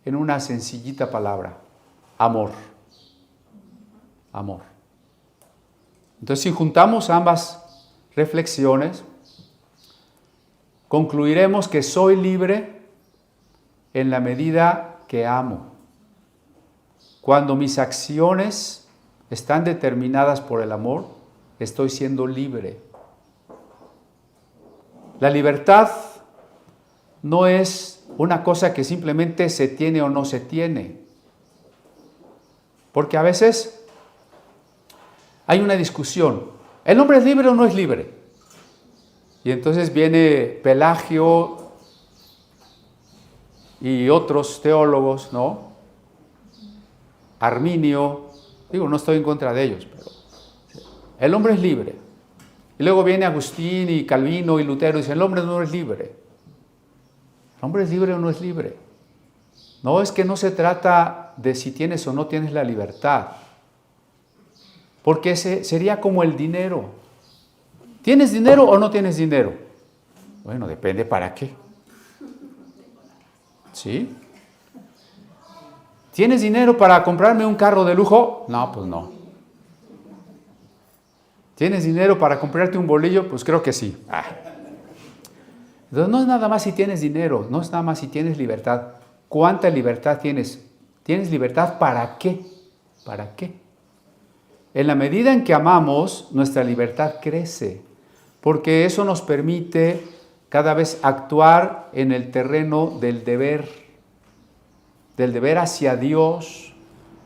en una sencillita palabra, amor. Amor. Entonces, si juntamos ambas reflexiones, concluiremos que soy libre en la medida que amo. Cuando mis acciones están determinadas por el amor, estoy siendo libre. La libertad no es una cosa que simplemente se tiene o no se tiene. Porque a veces hay una discusión. ¿El hombre es libre o no es libre? Y entonces viene Pelagio y otros teólogos, ¿no? Arminio, no estoy en contra de ellos, pero el hombre es libre. Y luego viene Agustín y Calvino y Lutero y dicen, el hombre no es libre. ¿El hombre es libre o no es libre? No, es que no se trata de si tienes o no tienes la libertad, porque sería como el dinero. ¿Tienes dinero o no tienes dinero? Bueno, depende para qué. ¿Sí? ¿Tienes dinero para comprarme un carro de lujo? No, pues no. ¿Tienes dinero para comprarte un bolillo? Pues creo que sí. Entonces no es nada más si tienes dinero, no es nada más si tienes libertad. ¿Cuánta libertad tienes? ¿Tienes libertad para qué? ¿Para qué? En la medida en que amamos, nuestra libertad crece, porque eso nos permite cada vez actuar en el terreno del deber hacia Dios,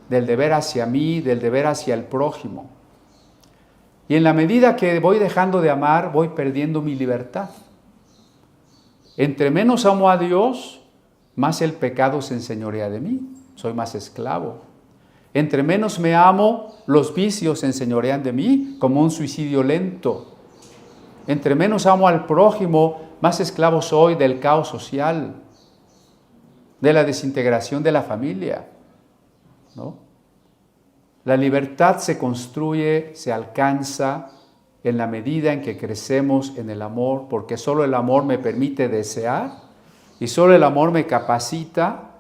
del deber hacia mí, del deber hacia el prójimo. Y en la medida que voy dejando de amar, voy perdiendo mi libertad. Entre menos amo a Dios, más el pecado se enseñorea de mí, soy más esclavo. Entre menos me amo, los vicios se enseñorean de mí como un suicidio lento. Entre menos amo al prójimo, más esclavo soy del caos social, de la desintegración de la familia, ¿no? La libertad se construye, se alcanza en la medida en que crecemos en el amor, porque solo el amor me permite desear y solo el amor me capacita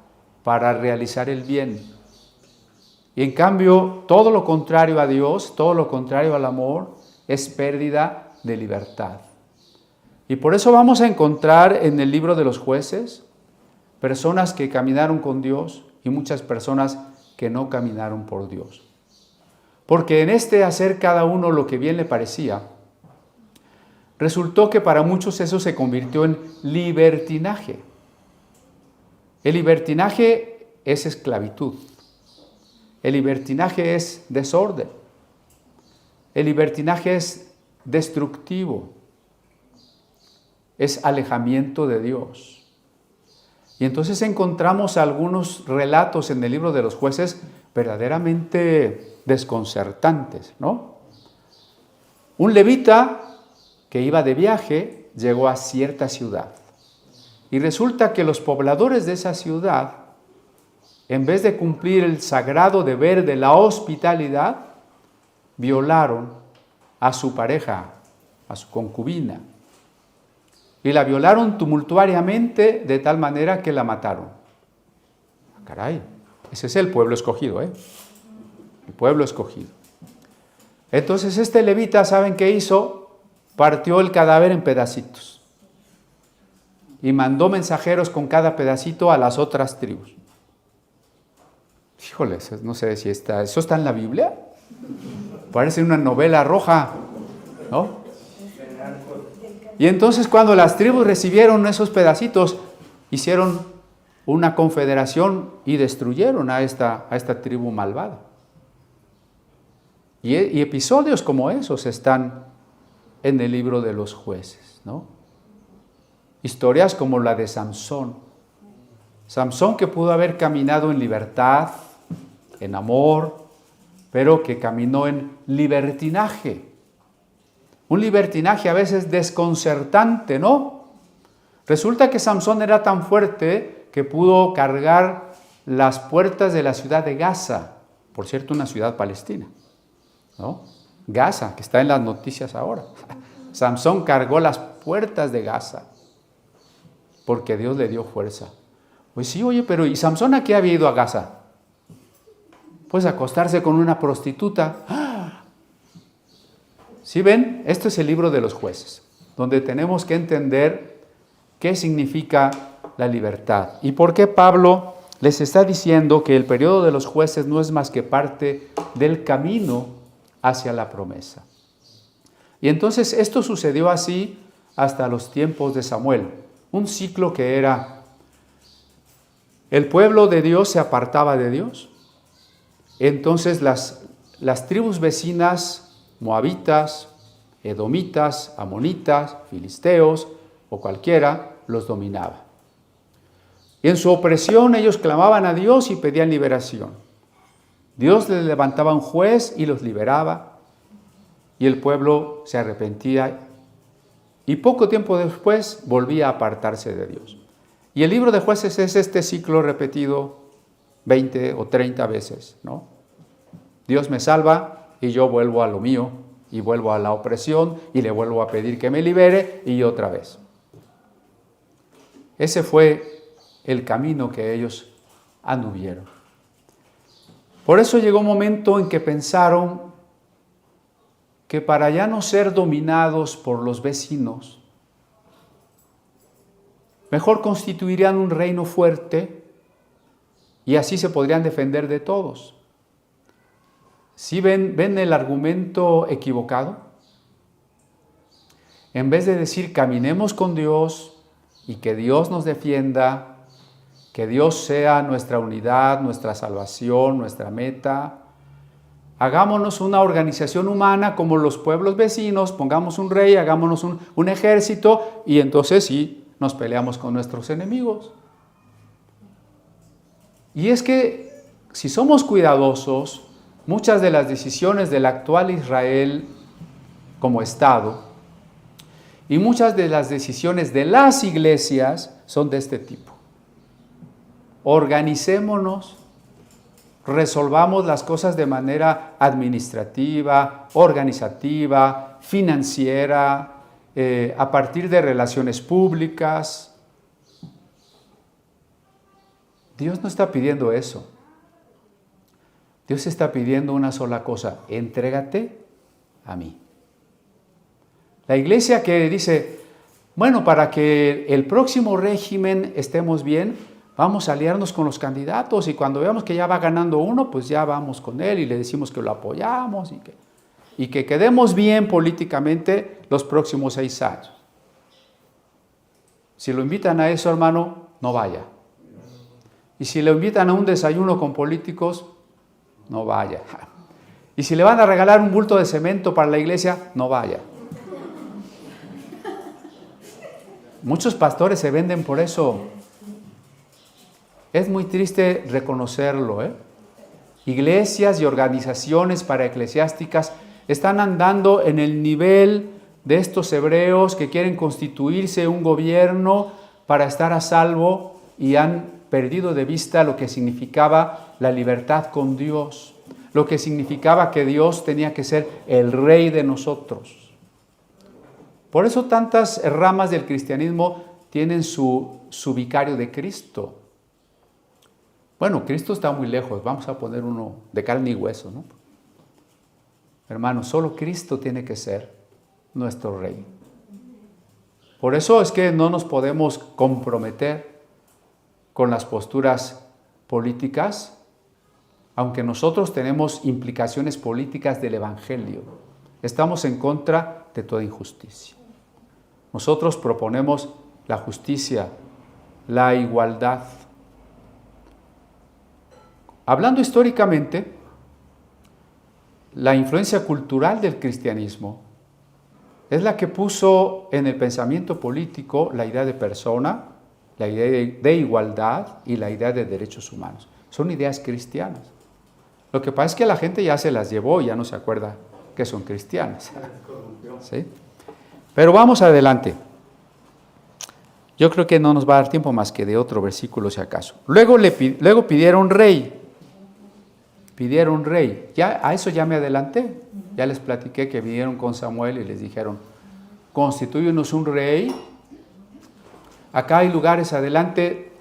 para realizar el bien. Y en cambio, todo lo contrario a Dios, todo lo contrario al amor, es pérdida de libertad. Y por eso vamos a encontrar en el libro de los Jueces personas que caminaron con Dios y muchas personas que no caminaron por Dios. Porque en este hacer cada uno lo que bien le parecía, resultó que para muchos eso se convirtió en libertinaje. El libertinaje es esclavitud. El libertinaje es desorden. El libertinaje es destructivo. Es alejamiento de Dios. Y entonces encontramos algunos relatos en el libro de los Jueces verdaderamente desconcertantes, ¿no? Un levita que iba de viaje llegó a cierta ciudad y resulta que los pobladores de esa ciudad, en vez de cumplir el sagrado deber de la hospitalidad, violaron a su pareja, a su concubina. Y la violaron tumultuariamente de tal manera que la mataron. Caray, ese es el pueblo escogido, ¿eh? El pueblo escogido. Entonces este levita, ¿saben qué hizo? Partió el cadáver en pedacitos y mandó mensajeros con cada pedacito a las otras tribus. Híjole, no sé si ¿eso está en la Biblia? Parece una novela roja, ¿no? Y entonces cuando las tribus recibieron esos pedacitos, hicieron una confederación y destruyeron a esta tribu malvada. Y episodios como esos están en el libro de los Jueces, ¿no? Historias como la de Samsón. Samsón, que pudo haber caminado en libertad, en amor, pero que caminó en libertinaje. Un libertinaje a veces desconcertante, ¿no? Resulta que Samsón era tan fuerte que pudo cargar las puertas de la ciudad de Gaza, por cierto, una ciudad palestina, ¿no? Gaza, que está en las noticias ahora. Samsón cargó las puertas de Gaza porque Dios le dio fuerza. Pues sí, oye, pero ¿y Samsón a qué había ido a Gaza? Pues a acostarse con una prostituta. ¡Ah! ¿Sí ven? Esto es el libro de los Jueces, donde tenemos que entender qué significa la libertad y por qué Pablo les está diciendo que el periodo de los jueces no es más que parte del camino hacia la promesa. Y entonces esto sucedió así hasta los tiempos de Samuel, un ciclo que era: el pueblo de Dios se apartaba de Dios, entonces las tribus vecinas, moabitas, edomitas, amonitas, filisteos o cualquiera, los dominaba. Y en su opresión ellos clamaban a Dios y pedían liberación. Dios les levantaba un juez y los liberaba, y el pueblo se arrepentía y poco tiempo después volvía a apartarse de Dios. Y el libro de Jueces es este ciclo repetido 20 o 30 veces, ¿no? Dios me salva y yo vuelvo a lo mío y vuelvo a la opresión y le vuelvo a pedir que me libere y otra vez. Ese fue el camino que ellos anduvieron. Por eso llegó un momento en que pensaron que para ya no ser dominados por los vecinos, mejor constituirían un reino fuerte y así se podrían defender de todos. ¿Sí ven el argumento equivocado? En vez de decir caminemos con Dios y que Dios nos defienda, que Dios sea nuestra unidad, nuestra salvación, nuestra meta, hagámonos una organización humana como los pueblos vecinos, pongamos un rey, hagámonos un ejército y entonces sí nos peleamos con nuestros enemigos. Y es que si somos cuidadosos, muchas de las decisiones del actual Israel como Estado y muchas de las decisiones de las iglesias son de este tipo. Organicémonos, resolvamos las cosas de manera administrativa, organizativa, financiera, a partir de relaciones públicas. Dios no está pidiendo eso. Dios está pidiendo una sola cosa: entrégate a mí. La iglesia que dice, bueno, para que el próximo régimen estemos bien, vamos a aliarnos con los candidatos y cuando veamos que ya va ganando uno, pues ya vamos con él y le decimos que lo apoyamos y que quedemos bien políticamente los próximos 6 años. Si lo invitan a eso, hermano, no vaya. Y si lo invitan a un desayuno con políticos, no vaya. Y si le van a regalar un bulto de cemento para la iglesia, no vaya. Muchos pastores se venden por eso. Es muy triste reconocerlo, Iglesias y organizaciones paraeclesiásticas están andando en el nivel de estos hebreos que quieren constituirse un gobierno para estar a salvo y han perdido de vista lo que significaba la libertad con Dios, lo que significaba que Dios tenía que ser el rey de nosotros. Por eso tantas ramas del cristianismo tienen su vicario de Cristo. Bueno, Cristo está muy lejos, vamos a poner uno de carne y hueso, ¿no? Hermano, solo Cristo tiene que ser nuestro rey. Por eso es que no nos podemos comprometer con las posturas políticas, aunque nosotros tenemos implicaciones políticas del Evangelio. Estamos en contra de toda injusticia. Nosotros proponemos la justicia, la igualdad, hablando históricamente, la influencia cultural del cristianismo es la que puso en el pensamiento político la idea de persona, la idea de igualdad y la idea de derechos humanos. Son ideas cristianas. Lo que pasa es que la gente ya se las llevó y ya no se acuerda que son cristianas. ¿Sí? Pero vamos adelante. Yo creo que no nos va a dar tiempo más que de otro versículo si acaso. Luego pidieron rey. Pidieron rey. Ya, a eso ya me adelanté. Ya les platiqué que vinieron con Samuel y les dijeron, constitúyenos un rey. Acá hay lugares adelante,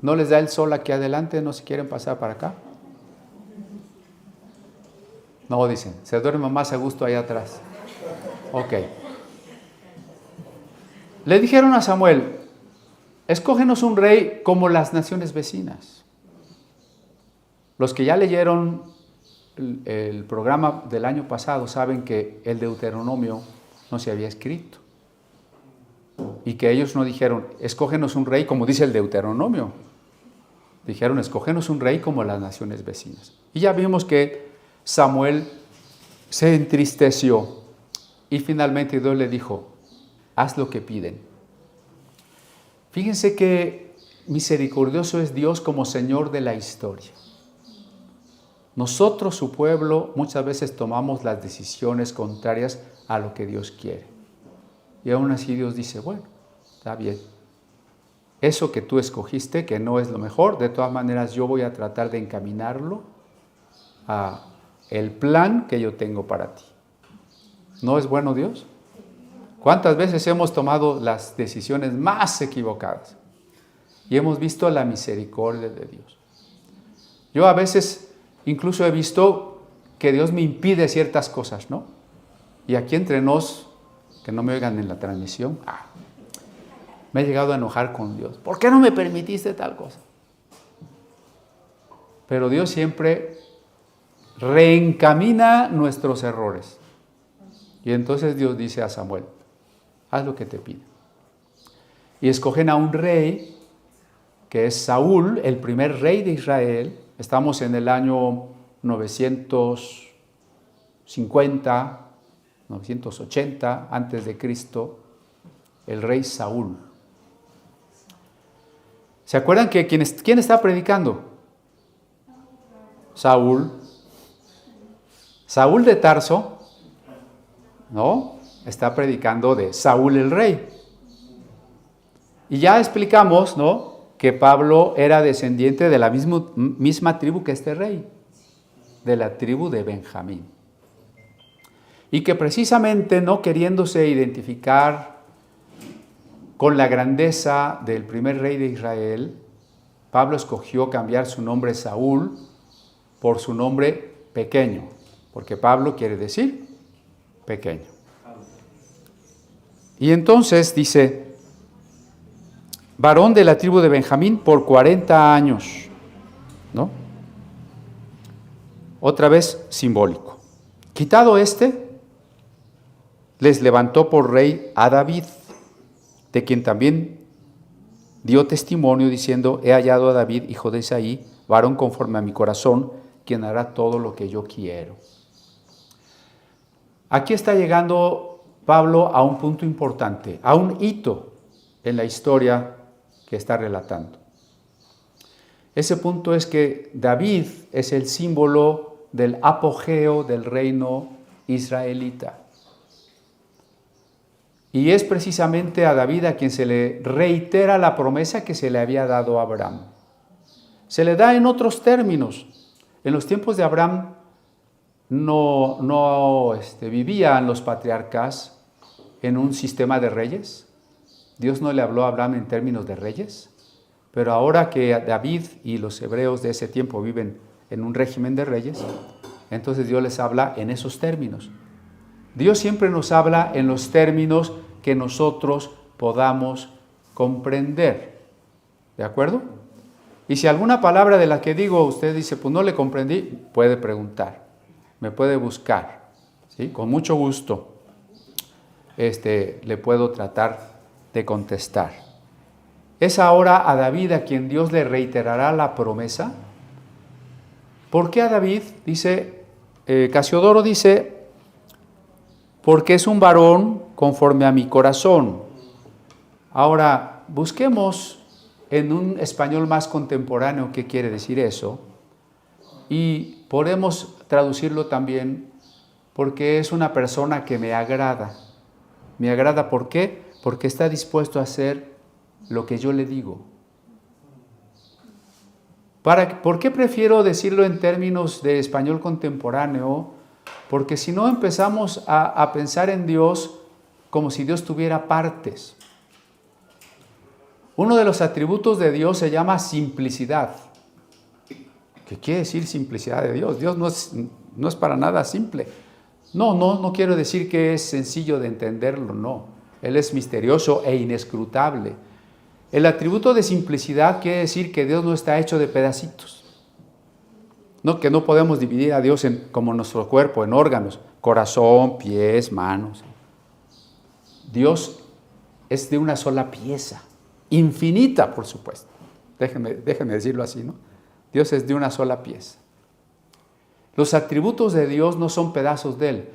no les da el sol aquí adelante, no se quieren pasar para acá. No, dicen, se duerme más a gusto allá atrás. Ok. Le dijeron a Samuel, escógenos un rey como las naciones vecinas. Los que ya leyeron el programa del año pasado saben que el Deuteronomio no se había escrito. Y que ellos no dijeron, escógenos un rey como dice el Deuteronomio. Dijeron, escógenos un rey como las naciones vecinas. Y ya vimos que Samuel se entristeció y finalmente Dios le dijo, haz lo que piden. Fíjense que misericordioso es Dios como Señor de la historia. Nosotros, su pueblo, muchas veces tomamos las decisiones contrarias a lo que Dios quiere. Y aún así Dios dice, bueno, está bien. Eso que tú escogiste, que no es lo mejor, de todas maneras yo voy a tratar de encaminarlo a el plan que yo tengo para ti. ¿No es bueno Dios? ¿Cuántas veces hemos tomado las decisiones más equivocadas? Y hemos visto la misericordia de Dios. Yo a veces incluso he visto que Dios me impide ciertas cosas, ¿no? Y aquí entre nos, que no me oigan en la transmisión, me he llegado a enojar con Dios. ¿Por qué no me permitiste tal cosa? Pero Dios siempre reencamina nuestros errores. Y entonces Dios dice a Samuel, haz lo que te pide. Y escogen a un rey, que es Saúl, el primer rey de Israel. Estamos en el año 950, 980 antes de Cristo, el rey Saúl. ¿Se acuerdan que quién está predicando? Saúl. Saúl de Tarso, ¿no? Está predicando de Saúl el rey. Y ya explicamos, ¿no?, que Pablo era descendiente de la misma tribu que este rey, de la tribu de Benjamín. Y que precisamente no queriéndose identificar con la grandeza del primer rey de Israel, Pablo escogió cambiar su nombre Saúl por su nombre pequeño, porque Pablo quiere decir pequeño. Y entonces dice, varón de la tribu de Benjamín por 40 años, ¿no? Otra vez simbólico. Quitado les levantó por rey a David, de quien también dio testimonio diciendo, he hallado a David, hijo de Isaí, varón conforme a mi corazón, quien hará todo lo que yo quiero. Aquí está llegando Pablo a un punto importante, a un hito en la historia que está relatando. Ese punto es que David es el símbolo del apogeo del reino israelita. Y es precisamente a David a quien se le reitera la promesa que se le había dado a Abraham. Se le da en otros términos. En los tiempos de Abraham no vivían los patriarcas en un sistema de reyes. Dios no le habló a Abraham en términos de reyes, pero ahora que David y los hebreos de ese tiempo viven en un régimen de reyes, entonces Dios les habla en esos términos. Dios siempre nos habla en los términos que nosotros podamos comprender. ¿De acuerdo? Y si alguna palabra de la que digo usted dice, pues no le comprendí, puede preguntar, me puede buscar, ¿sí? Con mucho gusto le puedo tratar de contestar. Es ahora a David a quien Dios le reiterará la promesa ¿Por qué a David? Dice, Casiodoro dice, porque es un varón conforme a mi corazón. Ahora, busquemos en un español más contemporáneo qué quiere decir eso. Y podemos traducirlo también porque es una persona que me agrada. Me agrada, ¿por qué? Porque está dispuesto a hacer lo que yo le digo. ¿Por qué prefiero decirlo en términos de español contemporáneo? Porque si no empezamos a pensar en Dios como si Dios tuviera partes. Uno de los atributos de Dios se llama simplicidad. ¿Qué quiere decir simplicidad de Dios? Dios no es para nada simple. No quiero decir que es sencillo de entenderlo, no. Él es misterioso e inescrutable. El atributo de simplicidad quiere decir que Dios no está hecho de pedacitos. No, que no podemos dividir a Dios como nuestro cuerpo, en órganos, corazón, pies, manos. Dios es de una sola pieza, infinita, por supuesto. Déjenme decirlo así, ¿no? Dios es de una sola pieza. Los atributos de Dios no son pedazos de Él.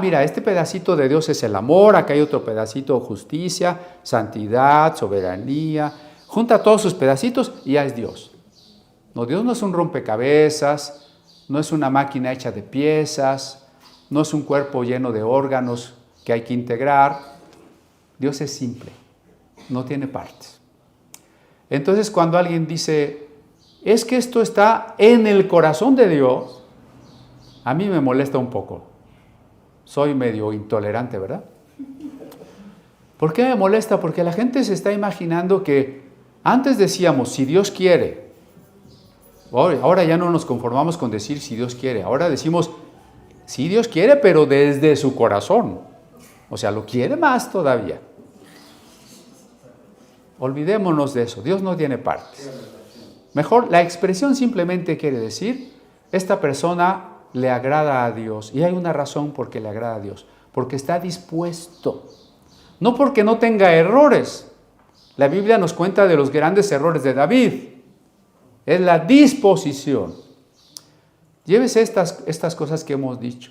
Mira, este pedacito de Dios es el amor, acá hay otro pedacito, justicia, santidad, soberanía. Junta todos sus pedacitos y ya es Dios. No, Dios no es un rompecabezas, no es una máquina hecha de piezas, no es un cuerpo lleno de órganos que hay que integrar. Dios es simple, no tiene partes. Entonces, cuando alguien dice, es que esto está en el corazón de Dios, a mí me molesta un poco. Soy medio intolerante, ¿verdad? ¿Por qué me molesta? Porque la gente se está imaginando que antes decíamos, si Dios quiere. Ahora ya no nos conformamos con decir si Dios quiere. Ahora decimos, si Dios quiere, pero desde su corazón. O sea, lo quiere más todavía. Olvidémonos de eso. Dios no tiene partes. Mejor, la expresión simplemente quiere decir, esta persona le agrada a Dios. Y hay una razón por qué le agrada a Dios. Porque está dispuesto. No porque no tenga errores. La Biblia nos cuenta de los grandes errores de David. Es la disposición. Llévese estas cosas que hemos dicho.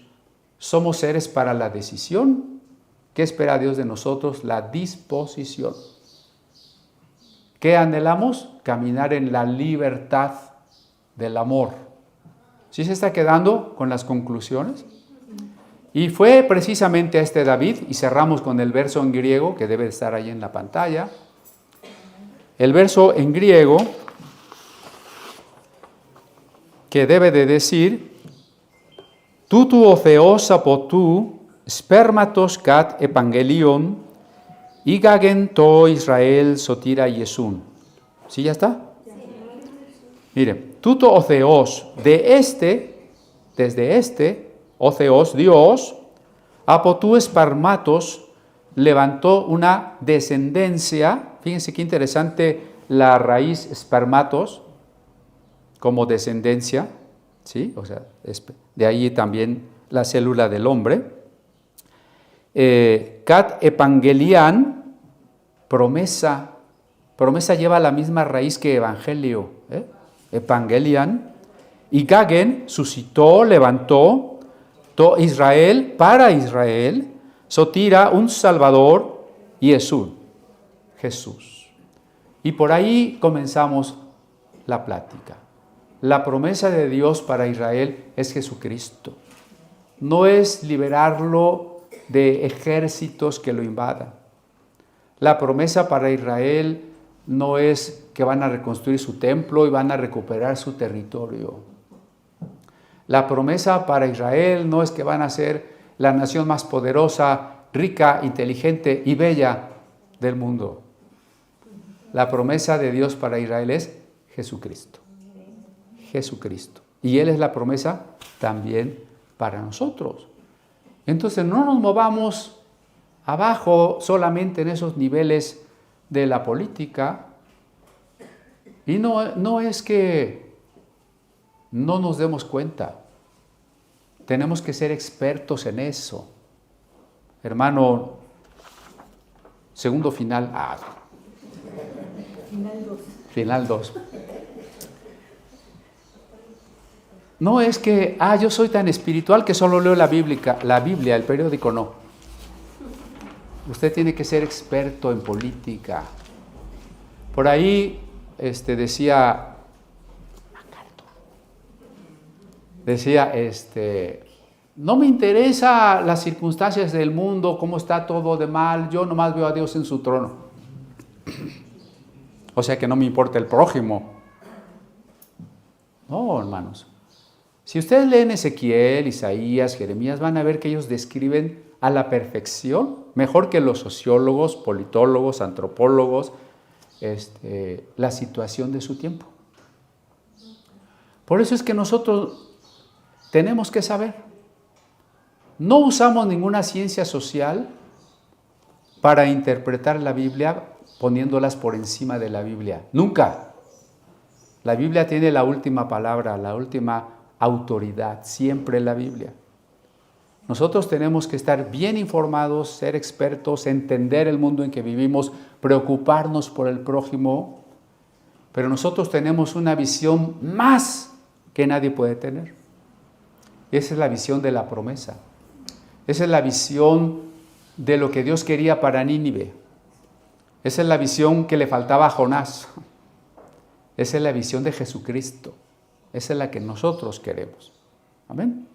Somos seres para la decisión. ¿Qué espera Dios de nosotros? La disposición. ¿Qué anhelamos? Caminar en la libertad del amor. ¿Sí se está quedando con las conclusiones? Y fue precisamente a este David, y cerramos con el verso en griego, que debe estar ahí en la pantalla. El verso en griego, que debe de decir, tutu o theos apotu, spermatos kat epangelion, igagen to Israel sotira Yesun. ¿Sí ya está? Mire, tuto o theos, desde este, o theos, Dios, apotu spermatos, levantó una descendencia. Fíjense qué interesante la raíz spermatos, como descendencia, ¿sí? O sea, de ahí también la célula del hombre. Kat epangelian, promesa. Promesa lleva la misma raíz que evangelio, Evangelian. Y Gagen suscitó, levantó, Israel, para Israel, Sotira, un Salvador, Yesú, Jesús. Y por ahí comenzamos la plática. La promesa de Dios para Israel es Jesucristo. No es liberarlo de ejércitos que lo invadan. La promesa para Israel no es que van a reconstruir su templo y van a recuperar su territorio. La promesa para Israel no es que van a ser la nación más poderosa, rica, inteligente y bella del mundo. La promesa de Dios para Israel es Jesucristo. Jesucristo. Y Él es la promesa también para nosotros. Entonces no nos movamos abajo solamente en esos niveles de la política. Y no es que no nos demos cuenta. Tenemos que ser expertos en eso. Hermano, segundo final. Final 2. No es que, yo soy tan espiritual que solo leo la Biblia, el periódico no. Usted tiene que ser experto en política. Por ahí decía, no me interesa las circunstancias del mundo, cómo está todo de mal, yo nomás veo a Dios en su trono. O sea que no me importa el prójimo. No, hermanos. Si ustedes leen Ezequiel, Isaías, Jeremías, van a ver que ellos describen a la perfección, mejor que los sociólogos, politólogos, antropólogos, la situación de su tiempo. Por eso es que nosotros tenemos que saber. No usamos ninguna ciencia social para interpretar la Biblia poniéndolas por encima de la Biblia. Nunca. La Biblia tiene la última palabra, la última autoridad, siempre la Biblia. Nosotros tenemos que estar bien informados, ser expertos, entender el mundo en que vivimos, preocuparnos por el prójimo, pero nosotros tenemos una visión más que nadie puede tener. Esa es la visión de la promesa. Esa es la visión de lo que Dios quería para Nínive. Esa es la visión que le faltaba a Jonás. Esa es la visión de Jesucristo. Esa es la que nosotros queremos. Amén.